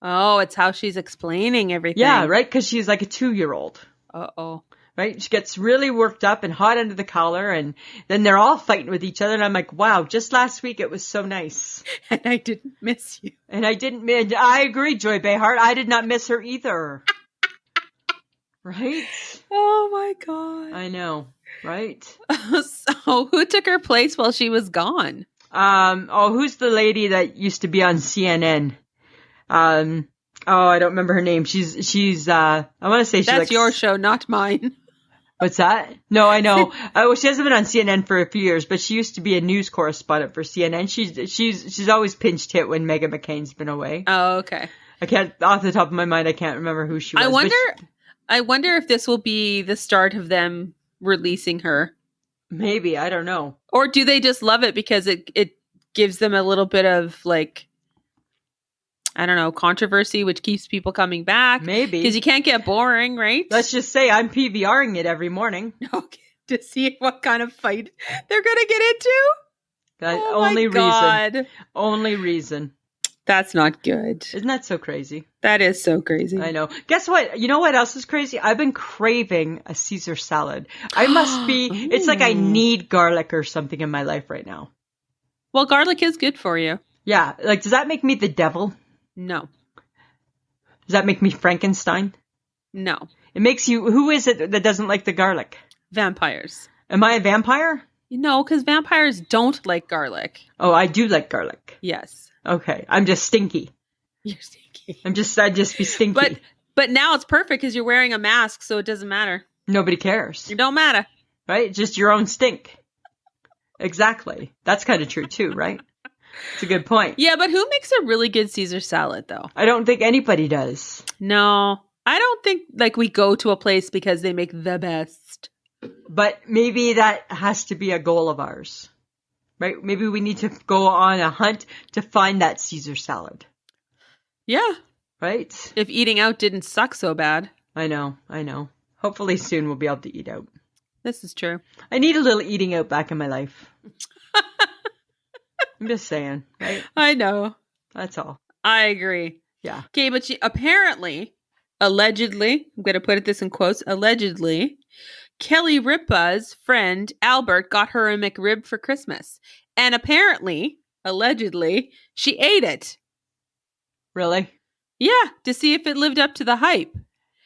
Oh, it's how she's explaining everything. Yeah, right? Because she's like a 2-year-old. Uh-oh. Right? She gets really worked up and hot under the collar, and then they're all fighting with each other, and I'm like, wow, just last week it was so nice. And I didn't miss you. And I agree, Joy Behar. I did not miss her either. Right? Oh my God. I know, right? So who took her place while she was gone? Who's the lady that used to be on CNN? I don't remember her name. She's I want to say she's That's your show, not mine. What's that? No, I know. She hasn't been on CNN for a few years, but she used to be a news correspondent for CNN. She's always pinch hit when Meghan McCain's been away. Oh, okay. I can't, off the top of my mind, I can't remember who she was. I wonder if this will be the start of them releasing her. Maybe, I don't know. Or do they just love it because it gives them a little bit of, like, I don't know, controversy, which keeps people coming back? Maybe. Because you can't get boring, right? Let's just say I'm PVRing it every morning. Okay. To see what kind of fight they're going to get into? Only reason. That's not good. Isn't that so crazy? That is so crazy. I know. Guess what? You know what else is crazy? I've been craving a Caesar salad. I must be, it's like I need garlic or something in my life right now. Well, garlic is good for you. Yeah. Like, does that make me the devil? No. Does that make me Frankenstein? No. It makes you, who is it that doesn't like the garlic? Vampires. Am I a vampire? No, because vampires don't like garlic. Oh, I do like garlic. Yes. Okay. I'm just stinky. You're stinky. I'd just be stinky. But now it's perfect because you're wearing a mask, so it doesn't matter. Nobody cares. It don't matter. Right? Just your own stink. Exactly. That's kind of true too, right? It's a good point. Yeah, but who makes a really good Caesar salad, though? I don't think anybody does. No. I don't think, like, we go to a place because they make the best. But maybe that has to be a goal of ours. Right? Maybe we need to go on a hunt to find that Caesar salad. Yeah. Right? If eating out didn't suck so bad. I know. Hopefully soon we'll be able to eat out. This is true. I need a little eating out back in my life. I'm just saying, right? I know. That's all. I agree. Yeah. Okay, but she apparently, allegedly, I'm going to put this in quotes, allegedly, Kelly Ripa's friend Albert got her a McRib for Christmas. And apparently, allegedly, she ate it. Really? Yeah, to see if it lived up to the hype.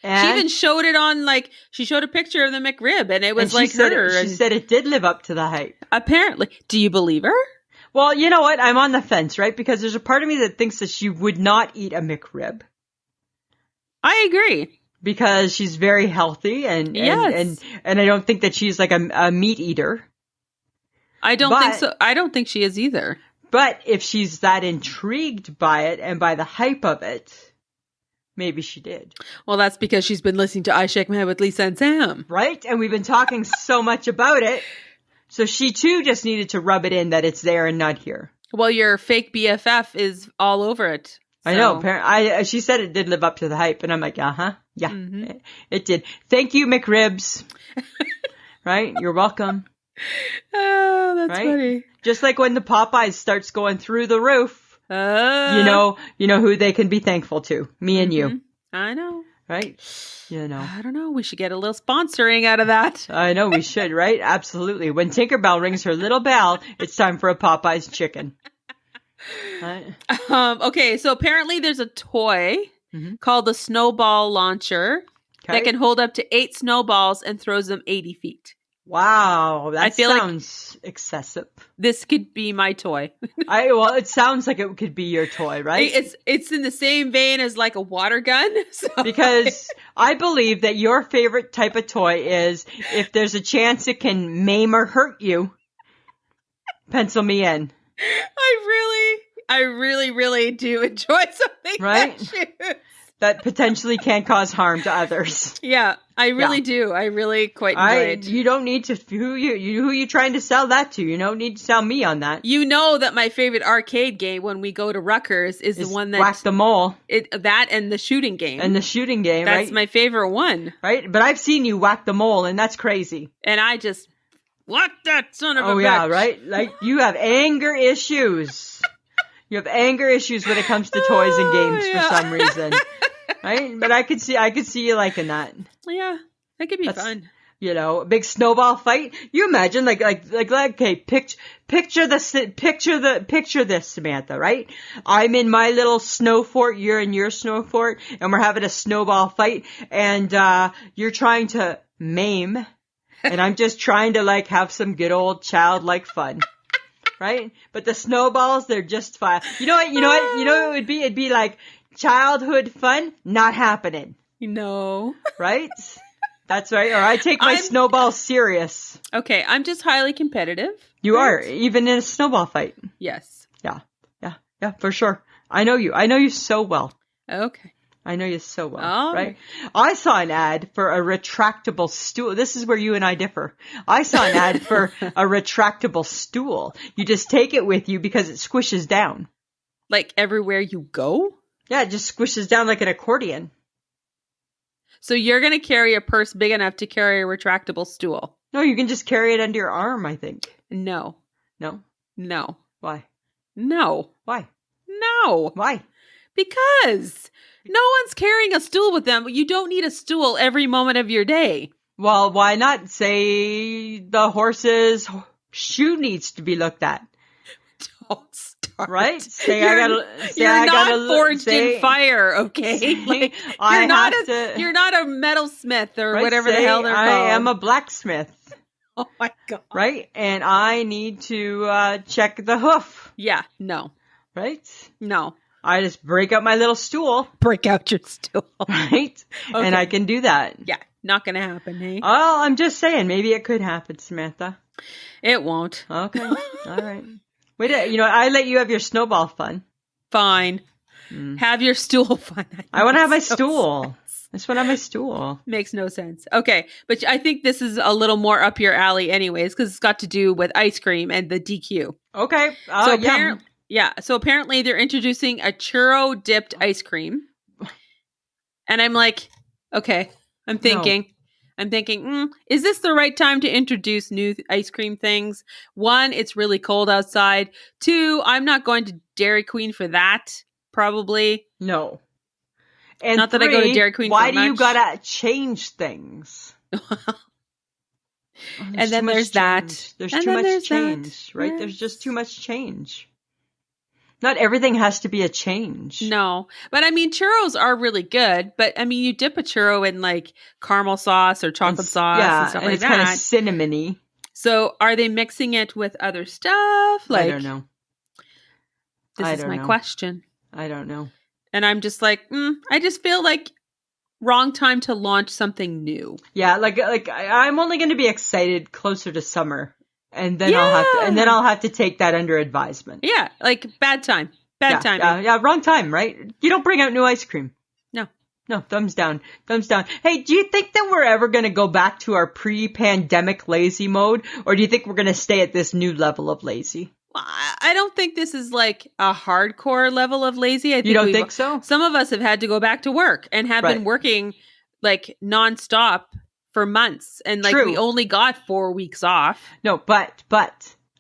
And she even showed it on, like, she showed a picture of the McRib, and it was like her. She said it did live up to the hype. Apparently. Do you believe her? Well, you know what? I'm on the fence, right? Because there's a part of me that thinks that she would not eat a McRib. I agree. Because she's very healthy and I don't think that she's like a meat eater. I don't think so. I don't think she is either. But if she's that intrigued by it and by the hype of it, maybe she did. Well, that's because she's been listening to I Shake My Head with Lisa and Sam. Right? And we've been talking so much about it. So she too just needed to rub it in that it's there and not here. Well, your fake BFF is all over it. So. I know. She said it did live up to the hype, and I'm like, yeah, it did. Thank you, McRibs. Right? You're welcome. Oh, that's funny. Just like when the Popeyes starts going through the roof, you know who they can be thankful to. Me and you. I know. Right? You know. I don't know. We should get a little sponsoring out of that. I know we should, right? Absolutely. When Tinkerbell rings her little bell, it's time for a Popeyes chicken. Right. Okay, so apparently there's a toy called the snowball launcher that can hold up to 8 snowballs and throws them 80 feet. Wow, that sounds excessive. This could be my toy. Well, it sounds like it could be your toy, right? It's in the same vein as like a water gun. So. Because I believe that your favorite type of toy is if there's a chance it can maim or hurt you, pencil me in. I really do enjoy something that potentially can cause harm to others. Yeah. I really do. I really quite enjoy it. You don't need to, who you trying to sell that to? You don't need to sell me on that. You know that my favorite arcade game when we go to Rutgers is the one that Whack the Mole. That and the shooting game. And the shooting game, That's my favorite one. Right? But I've seen you whack the mole, and that's crazy. And I just, what that son of a bitch. Oh, yeah, right? Like, you have anger issues. You have anger issues when it comes to toys and games for some reason. Right? But I could see you liking that. Yeah, that could be fun. You know, a big snowball fight. You imagine, okay, picture this, Samantha, right? I'm in my little snow fort, you're in your snow fort, and we're having a snowball fight, and, you're trying to maim, and I'm just trying to, like, have some good old childlike fun. Right? But the snowballs, they're just fine. You know what it would be? It'd be like childhood fun, not happening. No. Right? That's right. Or I take my snowball serious. Okay, I'm just highly competitive. You are, even in a snowball fight. Yes. Yeah, for sure. I know you so well. Okay. I know you so well, Oh. right? I saw an ad for a retractable stool. This is where you and I differ. I saw an ad for a retractable stool. You just take it with you because it squishes down. Like everywhere you go? Yeah, it just squishes down like an accordion. So you're going to carry a purse big enough to carry a retractable stool? No, you can just carry it under your arm, I think. No. No? No. Why? No. Why? No. Why? Because no one's carrying a stool with them. You don't need a stool every moment of your day. Well, why not say the horse's shoe needs to be looked at? Don't start. Right? Say you're not forged in fire, okay? Like, you're not a metalsmith or whatever the hell they're called. I am a blacksmith. Oh my God. Right? And I need to check the hoof. Yeah, no. Right? No. I just break out my little stool. Break out your stool. Right? Okay. And I can do that. Yeah, not going to happen, hey? Oh, I'm just saying, maybe it could happen, Samantha. It won't. Okay. All right. Wait, I let you have your snowball fun. Fine. Have your stool fun. I want to have my stool. I just want to have my stool. Makes no sense. Okay. But I think this is a little more up your alley anyways, because it's got to do with ice cream and the DQ. Okay. So apparently they're introducing a churro dipped ice cream. And I'm like, okay, I'm thinking, is this the right time to introduce new ice cream things? One, it's really cold outside. Two, I'm not going to Dairy Queen for that, probably. No. And not that I go to Dairy Queen why for do much. You gotta change things? And then there's that. There's too much change, right? Yes. There's just too much change. Not everything has to be a change. No. But I mean, churros are really good. But I mean, you dip a churro in like caramel sauce or chocolate sauce and stuff like that. Yeah, it's kind of cinnamony. So are they mixing it with other stuff? Like, I don't know. This is my question. I don't know. And I'm just like, I just feel like wrong time to launch something new. Yeah, like I'm only going to be excited closer to summer. And then I'll have to take that under advisement. Yeah, like bad time. Bad time. Yeah, wrong time, right? You don't bring out new ice cream. No, thumbs down. Hey, do you think that we're ever going to go back to our pre-pandemic lazy mode? Or do you think we're going to stay at this new level of lazy? I don't think this is like a hardcore level of lazy. You don't think so? Some of us have had to go back to work and have been working like nonstop for months, and like we only got 4 weeks off. No, but,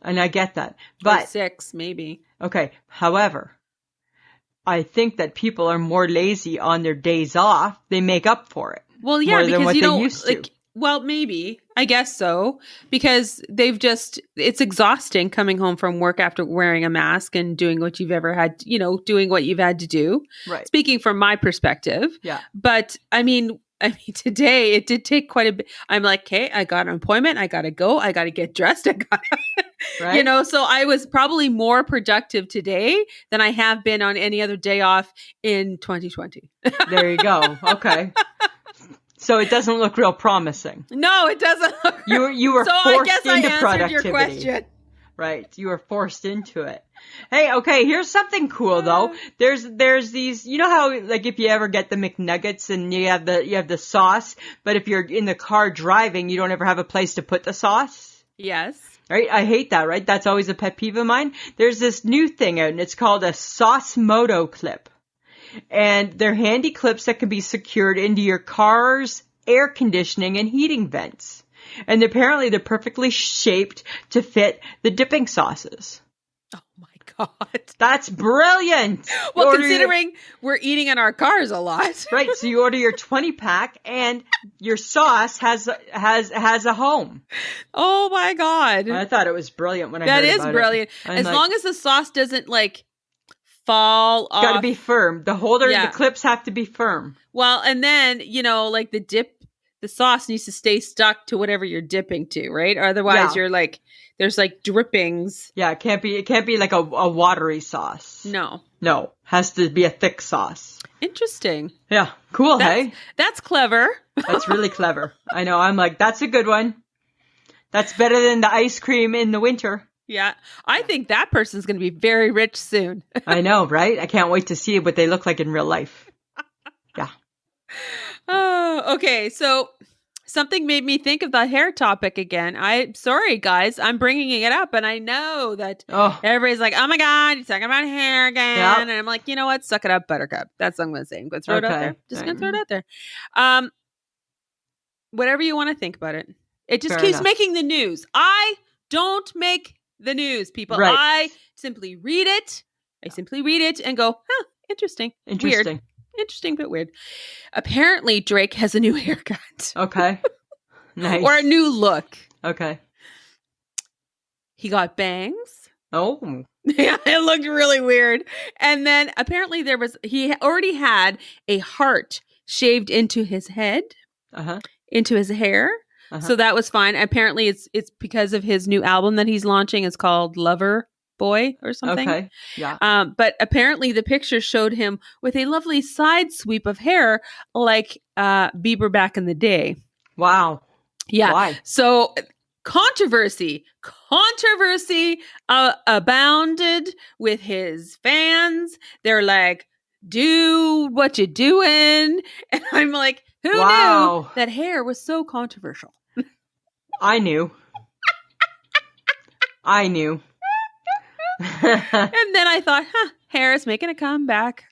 and I get that, but or 6 maybe. Okay. However, I think that people are more lazy on their days off. They make up for it. Well, yeah, because you don't like. Well, maybe. I guess so. Because it's exhausting coming home from work after wearing a mask and doing what you've ever had, doing what you've had to do. Right. Speaking from my perspective. Yeah. But I mean, today it did take quite a bit. I'm like, okay, I got an appointment. I got to go. I got to get dressed. Right. So I was probably more productive today than I have been on any other day off in 2020. There you go. Okay. So it doesn't look real promising. No, it doesn't look You were so forced I guess into I answered productivity. your question. Right. You were forced into it. Hey, okay, here's something cool though. There's these, you know how like if you ever get the McNuggets and you have the sauce, but if you're in the car driving, you don't ever have a place to put the sauce? Yes. Right? I hate that, right? That's always a pet peeve of mine. There's this new thing out and it's called a Saucemoto clip. And they're handy clips that can be secured into your car's air conditioning and heating vents. And apparently they're perfectly shaped to fit the dipping sauces. Oh my God. That's brilliant. Well, considering we're eating in our cars a lot. Right. So you order your 20-pack and your sauce has a home. Oh my God. I thought it was brilliant when I heard about it. That is brilliant. As long as the sauce doesn't like fall off. It's got to be firm. The holder, the clips have to be firm. Well, and then, like the sauce needs to stay stuck to whatever you're dipping to, right? Otherwise you're like, there's like drippings. Yeah, it can't be like a watery sauce. No, has to be a thick sauce. Interesting. Yeah, cool, hey? That's clever. That's really clever. I know, I'm like, that's a good one. That's better than the ice cream in the winter. Yeah, I think that person's going to be very rich soon. I know, right? I can't wait to see what they look like in real life. Yeah. Oh, okay. So something made me think of the hair topic again. I'm sorry, guys. I'm bringing it up, and I know that everybody's like, "Oh my God, you're talking about hair again." Yep. And I'm like, you know what? Suck it up, Buttercup. That's what I'm going to say. I'm going to throw it out there. Just going to throw it out there. Whatever you want to think about it. It just keeps making the news. I don't make the news, people. Right. I simply read it. And go, huh, interesting. Weird. Interesting, but weird. Apparently, Drake has a new haircut. Okay. Nice. Or a new look. Okay. He got bangs. Oh. Yeah, it looked really weird. And then apparently he already had a heart shaved into his head, into his hair. So that was fine. Apparently, it's because of his new album that he's launching. It's called Lover Boy or something. Okay. Yeah. But apparently the picture showed him with a lovely side sweep of hair like Bieber back in the day. Wow. Yeah. Why? So controversy abounded with his fans. They're like, dude, what you doing? And I'm like, who knew that hair was so controversial? I knew. And then I thought, hair is making a comeback.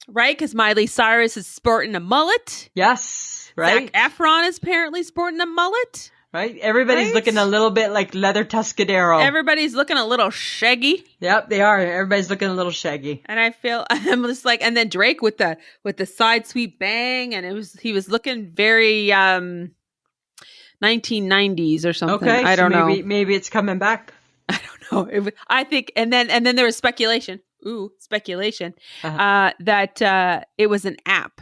Right? Because Miley Cyrus is sporting a mullet. Yes. Right. Zac Efron is apparently sporting a mullet. Right? Everybody's looking a little bit like leather Tuscadero. Everybody's looking a little shaggy. Yep, they are. Everybody's looking a little shaggy. And I'm just like, and then Drake with the side sweep bang, and he was looking very 1990s or something. Okay, I don't know. Maybe it's coming back. I don't know. I think, and then there was speculation. That it was an app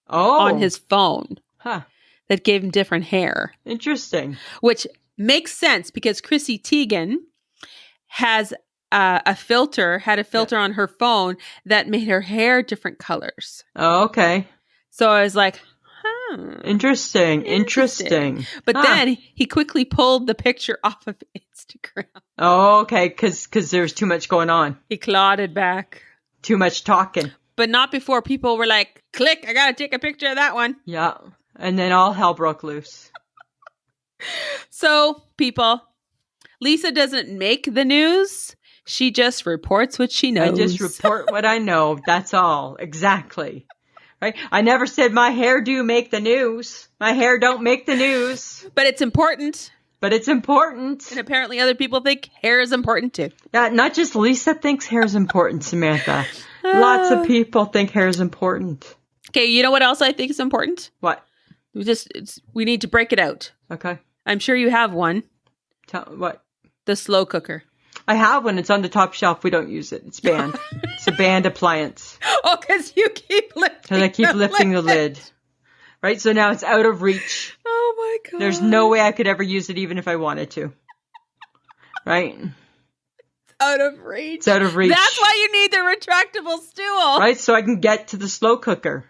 on his phone that gave him different hair. Interesting. Which makes sense because Chrissy Teigen had a filter on her phone that made her hair different colors. Oh, okay. So I was like, Interesting. But then he quickly pulled the picture off of Instagram. Oh, okay. Because there was too much going on. He clawed it back. Too much talking. But not before people were like, click, I got to take a picture of that one. Yeah. And then all hell broke loose. So, people, Lisa doesn't make the news. She just reports what she knows. I just report what I know. That's all. Exactly. Right? I never said my hair do make the news. My hair don't make the news. But it's important. And apparently other people think hair is important too. Yeah, not just Lisa thinks hair is important, Samantha. Lots of people think hair is important. Okay, you know what else I think is important? What? We need to break it out. Okay. I'm sure you have one. What? The slow cooker. I have one. It's on the top shelf. We don't use it. It's banned. It's a banned appliance. Oh, because you keep lifting. Because I keep lifting the lid. Right? So now it's out of reach. Oh my God. There's no way I could ever use it even if I wanted to. Right? Out of reach. It's out of reach. That's why you need the retractable stool. Right? So I can get to the slow cooker.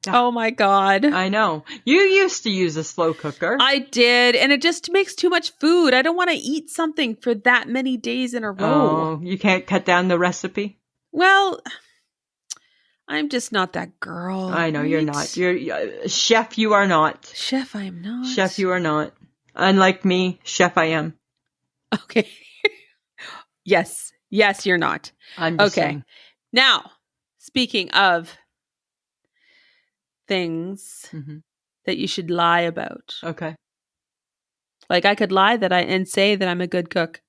Yeah. Oh my God. I know. You used to use a slow cooker. I did. And it just makes too much food. I don't want to eat something for that many days in a row. Oh, you can't cut down the recipe? Well, I'm just not that girl. I know, right? you're not. You're chef, you are not. Chef, I am not. Chef, you are not. Unlike me, chef, I am. Okay. Yes. Yes, you're not. I'm just Okay. saying. Now, speaking of things Mhm. that you should lie about. Okay. Like I could lie and say that I'm a good cook.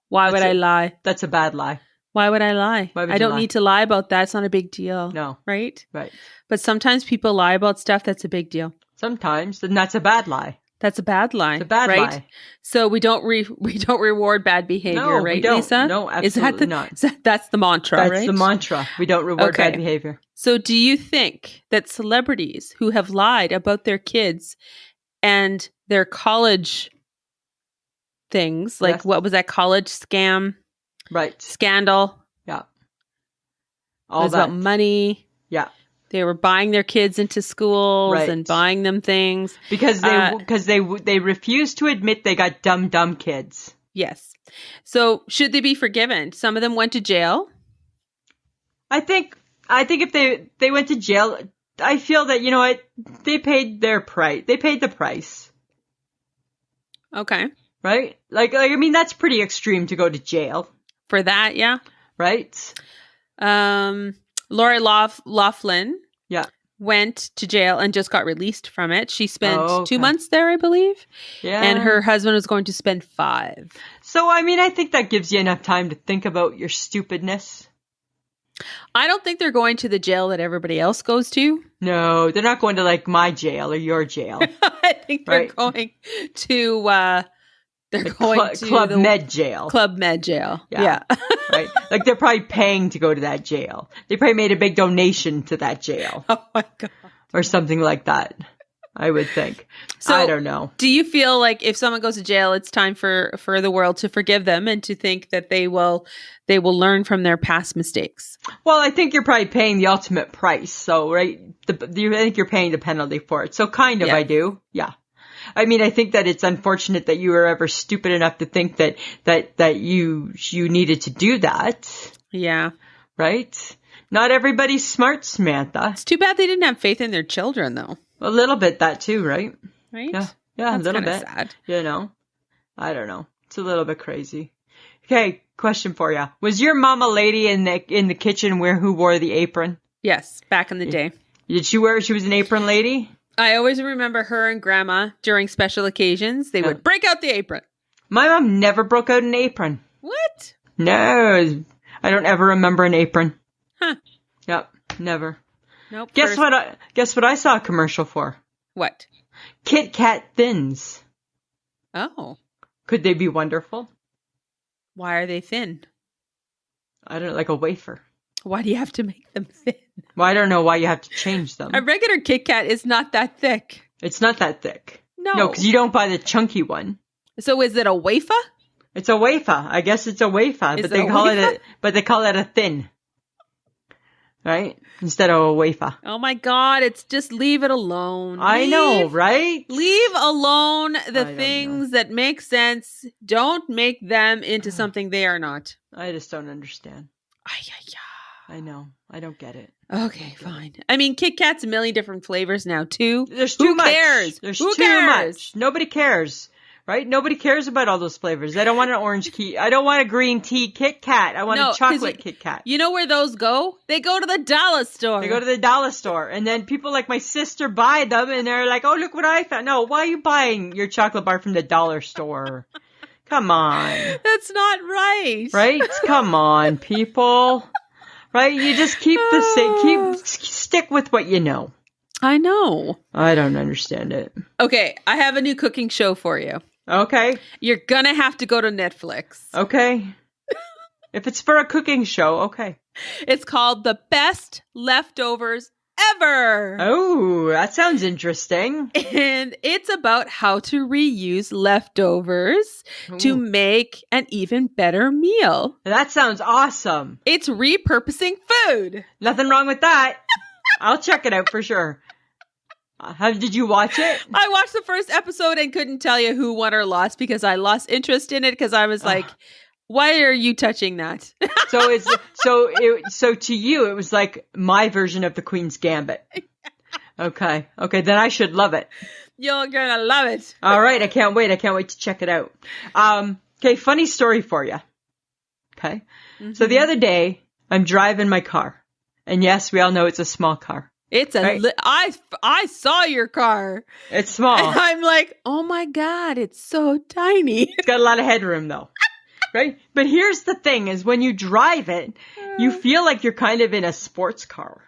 Why would I lie? That's a bad lie. Why would I lie? Why would I you don't lie? need to lie about that. It's not a big deal. No. Right? Right. But sometimes people lie about stuff that's a big deal. Sometimes, then that's a bad lie. That's a bad lie. It's a bad right? lie. So we don't reward bad behavior, No, right, we don't. Lisa? No, absolutely not. That's the mantra, That's right? the mantra. We don't reward bad behavior. So do you think that celebrities who have lied about their kids and their college things, like Yes. what was that college scam? Right. Scandal? Yeah. It All was that. about money. Yeah. They were buying their kids into schools Right. and buying them things. Because they refuse to admit they got dumb kids. Yes. So should they be forgiven? Some of them went to jail. I think if they went to jail, I feel that, you know what, they paid their price. They paid the price. Okay. Right? Like I mean, that's pretty extreme to go to jail. For that, yeah. Right? Lori Loughlin Yeah. went to jail and just got released from it. She spent Oh, okay. 2 months there, I believe. Yeah. And her husband was going to spend 5. So, I mean, I think that gives you enough time to think about your stupidness. I don't think they're going to the jail that everybody else goes to. No, they're not going to like my jail or your jail. I think they're Right. going to Club Med jail. Club Med jail. Yeah. Right? Like they're probably paying to go to that jail. They probably made a big donation to that jail Oh my God. or something like that. I would think. So, I don't know. Do you feel like if someone goes to jail, it's time for the world to forgive them and to think that they will learn from their past mistakes? Well, I think you're probably paying the ultimate price. So, right, I think you're paying the penalty for it. So, kind of, Yeah. I do. Yeah. I mean, I think that it's unfortunate that you were ever stupid enough to think that you needed to do that. Yeah. Right? Not everybody's smart, Samantha. It's too bad they didn't have faith in their children, though. A little bit that too, right? Right? Yeah, That's a little kinda bit. sad. You know, I don't know. It's a little bit crazy. Okay, question for you: was your mom a lady in the kitchen who wore the apron? Yes, back in the day. Did she wear? She was an apron lady. I always remember her and Grandma during special occasions. They would break out the apron. My mom never broke out an apron. What? No, I don't ever remember an apron. Huh? Yep, never. Nope. Guess what I saw a commercial for? What? Kit Kat Thins. Oh, Could they be wonderful? why are they thin? I don't know, like a wafer. Why do you have to make them thin? Well, I don't know why you have to change them. A regular Kit Kat is not that thick. It's not that thick. No, because you don't buy the chunky one. So is it a wafer? It's a wafer. I guess it's a wafer, Is but it they a call wafer? they call it a thin. Right? Instead of a wafer. Oh my God! It's just leave it alone. I know, right? Leave alone I the don't things that make sense. Don't make them into something they are not. I just don't understand. Ay, ay, ay. I know. I don't get it. Okay, fine. I mean, Kit Kat's a million different flavors now, too. There's Who too much. cares? There's Who too cares? much. Nobody cares. Right? Nobody cares about all those flavors. I don't want an orange key. I don't want a green tea Kit Kat. I want No, a 'cause chocolate you- Kit Kat. You know where those go? They go to the dollar store. They go to the dollar store, and then people like my sister buy them, and they're like, "Oh, look what I found." No, why are you buying your chocolate bar from the dollar store? Come on, That's not right. right? Come on, people. Right? You just keep stick with what you know. I know. I don't understand it. Okay, I have a new cooking show for you. Okay, You're gonna have to go to Netflix. okay. If it's for a cooking show, okay. It's called The Best Leftovers Ever. Oh, that sounds interesting. And it's about how to reuse leftovers to Ooh. make an even better meal. That sounds awesome. It's repurposing food. Nothing wrong with that. I'll check it out for sure. Did you watch it? I watched the first episode and couldn't tell you who won or lost because I lost interest in it because I was like, why are you touching that? So to you, it was like my version of the Queen's Gambit. Okay, then I should love it. You're gonna love it. All right, I can't wait to check it out. Okay, funny story for you. Okay, So the other day, I'm driving my car. And yes, we all know it's a small car. It's I saw your car. It's small. And I'm like, oh my God, it's so tiny. It's got a lot of headroom though. Right? But here's the thing is when you drive it, you feel like you're kind of in a sports car.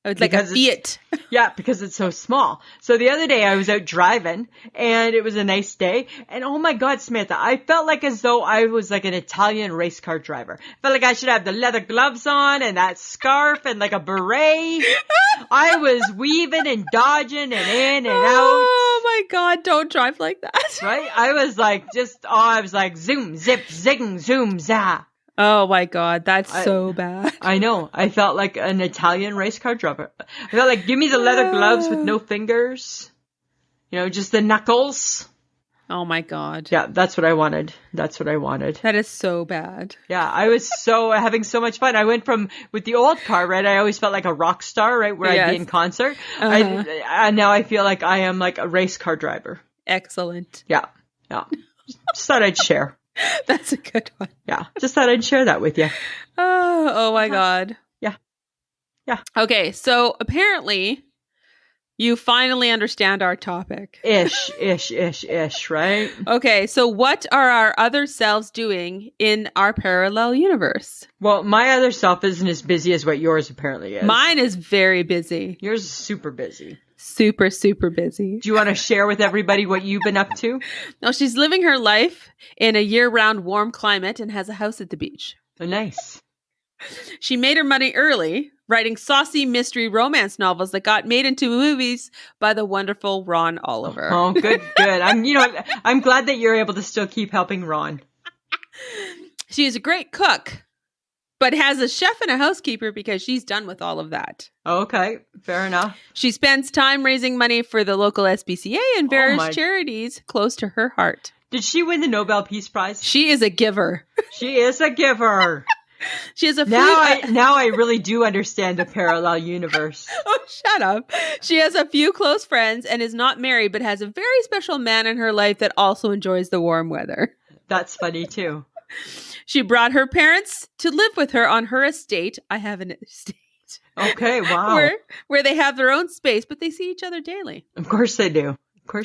It's like a Fiat. Yeah, because it's so small. So the other day I was out driving and it was a nice day. And oh my God, Samantha, I felt like as though I was like an Italian race car driver. I felt like I should have the leather gloves on and that scarf and like a beret. I was weaving and dodging and in and out. Oh my God, don't drive like that. Right? I was like zoom, zip, zing, zoom, za. Oh my God, that's so bad. I know. I felt like an Italian race car driver. I felt like, give me the leather gloves with no fingers. Just the knuckles. Oh my God. Yeah, that's what I wanted. That is so bad. Yeah, I was having so much fun. I went with the old car, right? I always felt like a rock star, right? Where I'd be in concert. And now I feel like I am like a race car driver. Excellent. Yeah. Just thought I'd share. That's a good one. Yeah, just thought I'd share that with you. Oh my God. Yeah. Okay, so apparently you finally understand our topic. Ish, right? Okay, so what are our other selves doing in our parallel universe? Well, my other self isn't as busy as what yours apparently is. Mine is very busy. Yours is super busy. Super, super busy. Do you want to share with everybody what you've been up to? No, she's living her life in a year-round warm climate and has a house at the beach. Oh, nice. She made her money early, writing saucy mystery romance novels that got made into movies by the wonderful Ron Oliver. Oh, good. I'm glad that you're able to still keep helping Ron. She is a great cook, but has a chef and a housekeeper because she's done with all of that. Okay, fair enough. She spends time raising money for the local SPCA and various charities close to her heart. Did she win the Nobel Peace Prize? She is a giver. She is a giver. She has a now I really do understand the parallel universe. Oh, shut up. She has a few close friends and is not married, but has a very special man in her life that also enjoys the warm weather. That's funny too. She brought her parents to live with her on her estate. I have an estate. Okay, wow. Where they have their own space, but they see each other daily. Of course they do.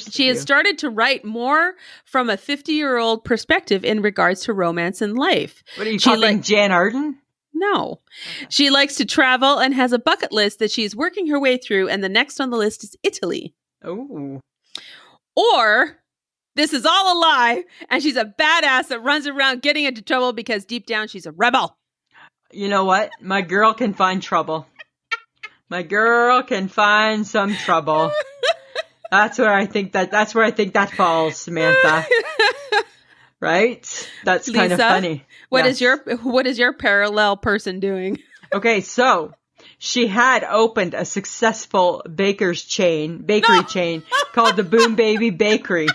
She has started to write more from a 50-year-old perspective in regards to romance and life. What are you calling Jan Arden? No. Okay. She likes to travel and has a bucket list that she's working her way through, and the next on the list is Italy. Oh. Or this is all a lie, and she's a badass that runs around getting into trouble because deep down she's a rebel. You know what? My girl can find trouble. My girl can find some trouble. That's where I think that falls, Samantha. Right? That's Lisa, kind of funny. What is your parallel person doing? Okay, so she had opened a successful bakery chain called the Boom Baby Bakery.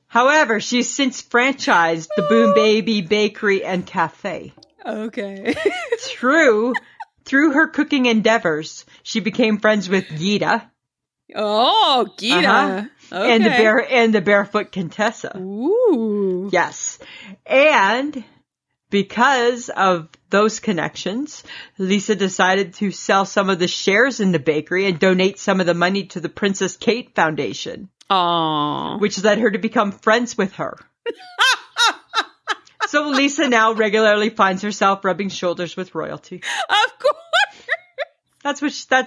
However, she's since franchised the Boom Baby Bakery and Cafe. Okay. Through her cooking endeavors, she became friends with Gita. Oh, Gita. Uh-huh. Okay. And the Barefoot Contessa. Ooh. Yes. And because of those connections, Lisa decided to sell some of the shares in the bakery and donate some of the money to the Princess Kate Foundation. Aww. Which led her to become friends with her. So Lisa now regularly finds herself rubbing shoulders with royalty. Of course. That's what's going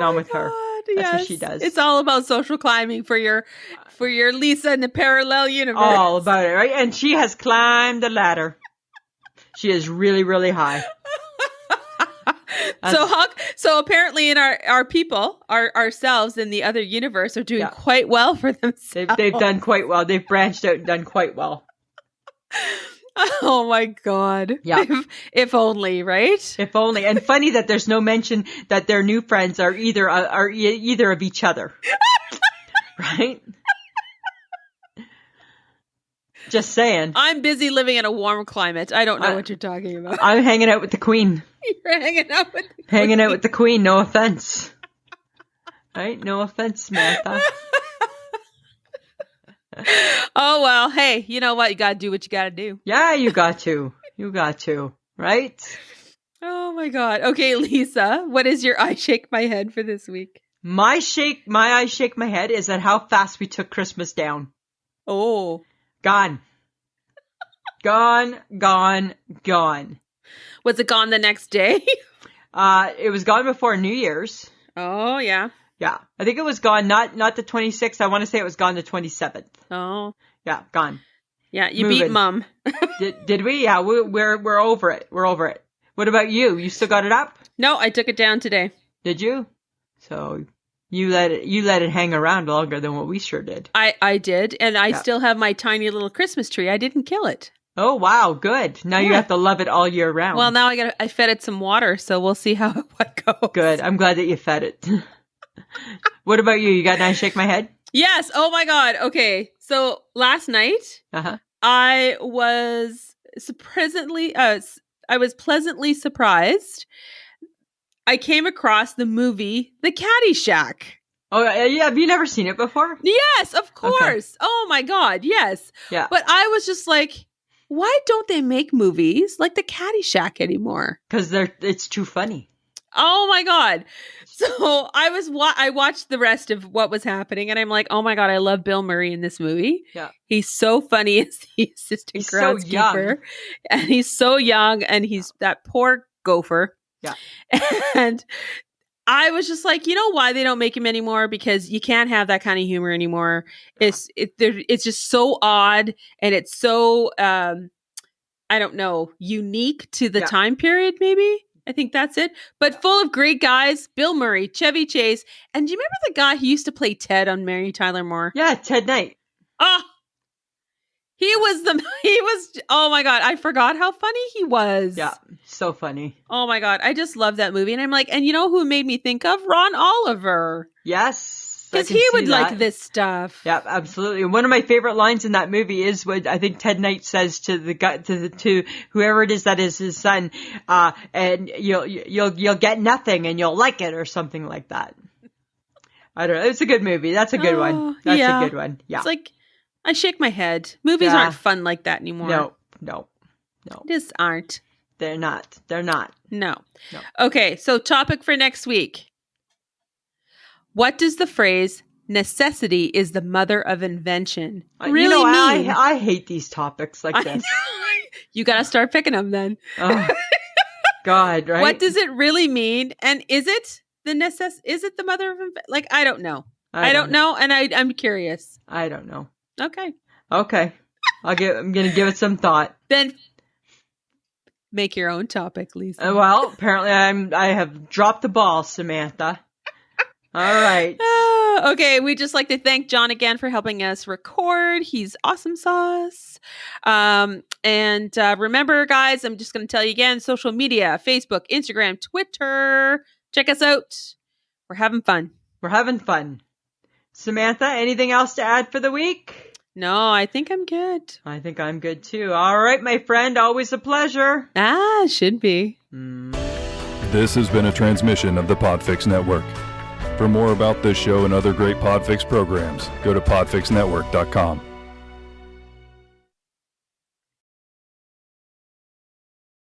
on with her. That's what she does. It's all about social climbing for your Lisa in the parallel universe. All about it, right? And she has climbed the ladder. She is really, really high. So apparently in our people, ourselves in the other universe are doing quite well for themselves. They've done quite well. They've branched out and done quite well. Oh my God. Yeah. If only, right? If only. And funny that there's no mention that their new friends are either of each other. Right? Just saying. I'm busy living in a warm climate. I don't know what you're talking about. I'm hanging out with the queen. You're hanging out with the queen. Hanging out with the queen. No offense. Right? No offense, Samantha. Oh, well, hey, you know what? You got to do what you got to do. Yeah, you got to. You got to. Right? Oh my God. Okay, Lisa, what is your I shake my head for this week? My I shake my head is at how fast we took Christmas down. Oh. Gone. Gone. Was it gone the next day? It was gone before New Year's. Oh, yeah. Yeah. I think it was gone, not the 26th. I want to say it was gone the 27th. Oh. Yeah, gone. Yeah, you beat Mom. Did we? Yeah, we're over it. We're over it. What about you? You still got it up? No, I took it down today. Did you? So you let it hang around longer than what we sure did. I did, and I still have my tiny little Christmas tree. I didn't kill it. Oh wow, good. Now you have to love it all year round. Well, now I fed it some water, so we'll see what goes. Good. I'm glad that you fed it. What about you? You got an I shake my head? Yes. Oh my God. Okay. So last night, I was pleasantly surprised. I came across the movie The Caddyshack. Oh yeah, have you never seen it before? Yes, of course. Okay. Oh my God, yes. Yeah. But I was just like, why don't they make movies like The Caddyshack anymore? Because it's too funny. Oh my God. So I watched the rest of what was happening, and I'm like, oh my God, I love Bill Murray in this movie. Yeah. He's so funny as the assistant groundskeeper. So and he's so young, and he's that poor gopher. Yeah. And I was just like, you know why they don't make him anymore? Because you can't have that kind of humor anymore. It's just so odd, and it's so I don't know, unique to the time period. Maybe I think that's it. But full of great guys: Bill Murray, Chevy Chase, and do you remember the guy who used to play Ted on Mary Tyler Moore? Yeah, Ted Knight. Oh, he was. Oh my God, I forgot how funny he was. Yeah, so funny. Oh my God, I just love that movie, and I'm like, and you know who made me think of Ron Oliver? Yes, because he would like this stuff. Yeah, absolutely. And one of my favorite lines in that movie is what I think Ted Knight says to the guy, to whoever it is that is his son, and you'll get nothing and you'll like it, or something like that. I don't know. It's a good movie. That's a good one. That's a good one. Yeah. It's like, I shake my head. Movies aren't fun like that anymore. No. Just aren't. They're not. No. Okay, so topic for next week. What does the phrase "necessity is the mother of invention" really mean? I hate these topics like this. You got to start picking them then. Oh, God, right? What does it really mean? And is it the mother of invention? Like, I don't know. I don't know, and I'm curious. I don't know. Okay. I'm going to give it some thought. Then make your own topic, Lisa. Well, apparently I have dropped the ball, Samantha. All right. Okay, we'd just like to thank John again for helping us record. He's awesome sauce. And remember, guys, I'm just going to tell you again, social media, Facebook, Instagram, Twitter. Check us out. We're having fun. Samantha, anything else to add for the week? No, I think I'm good. I think I'm good too. All right, my friend. Always a pleasure. Should be. This has been a transmission of the Podfix Network. For more about this show and other great Podfix programs, go to podfixnetwork.com.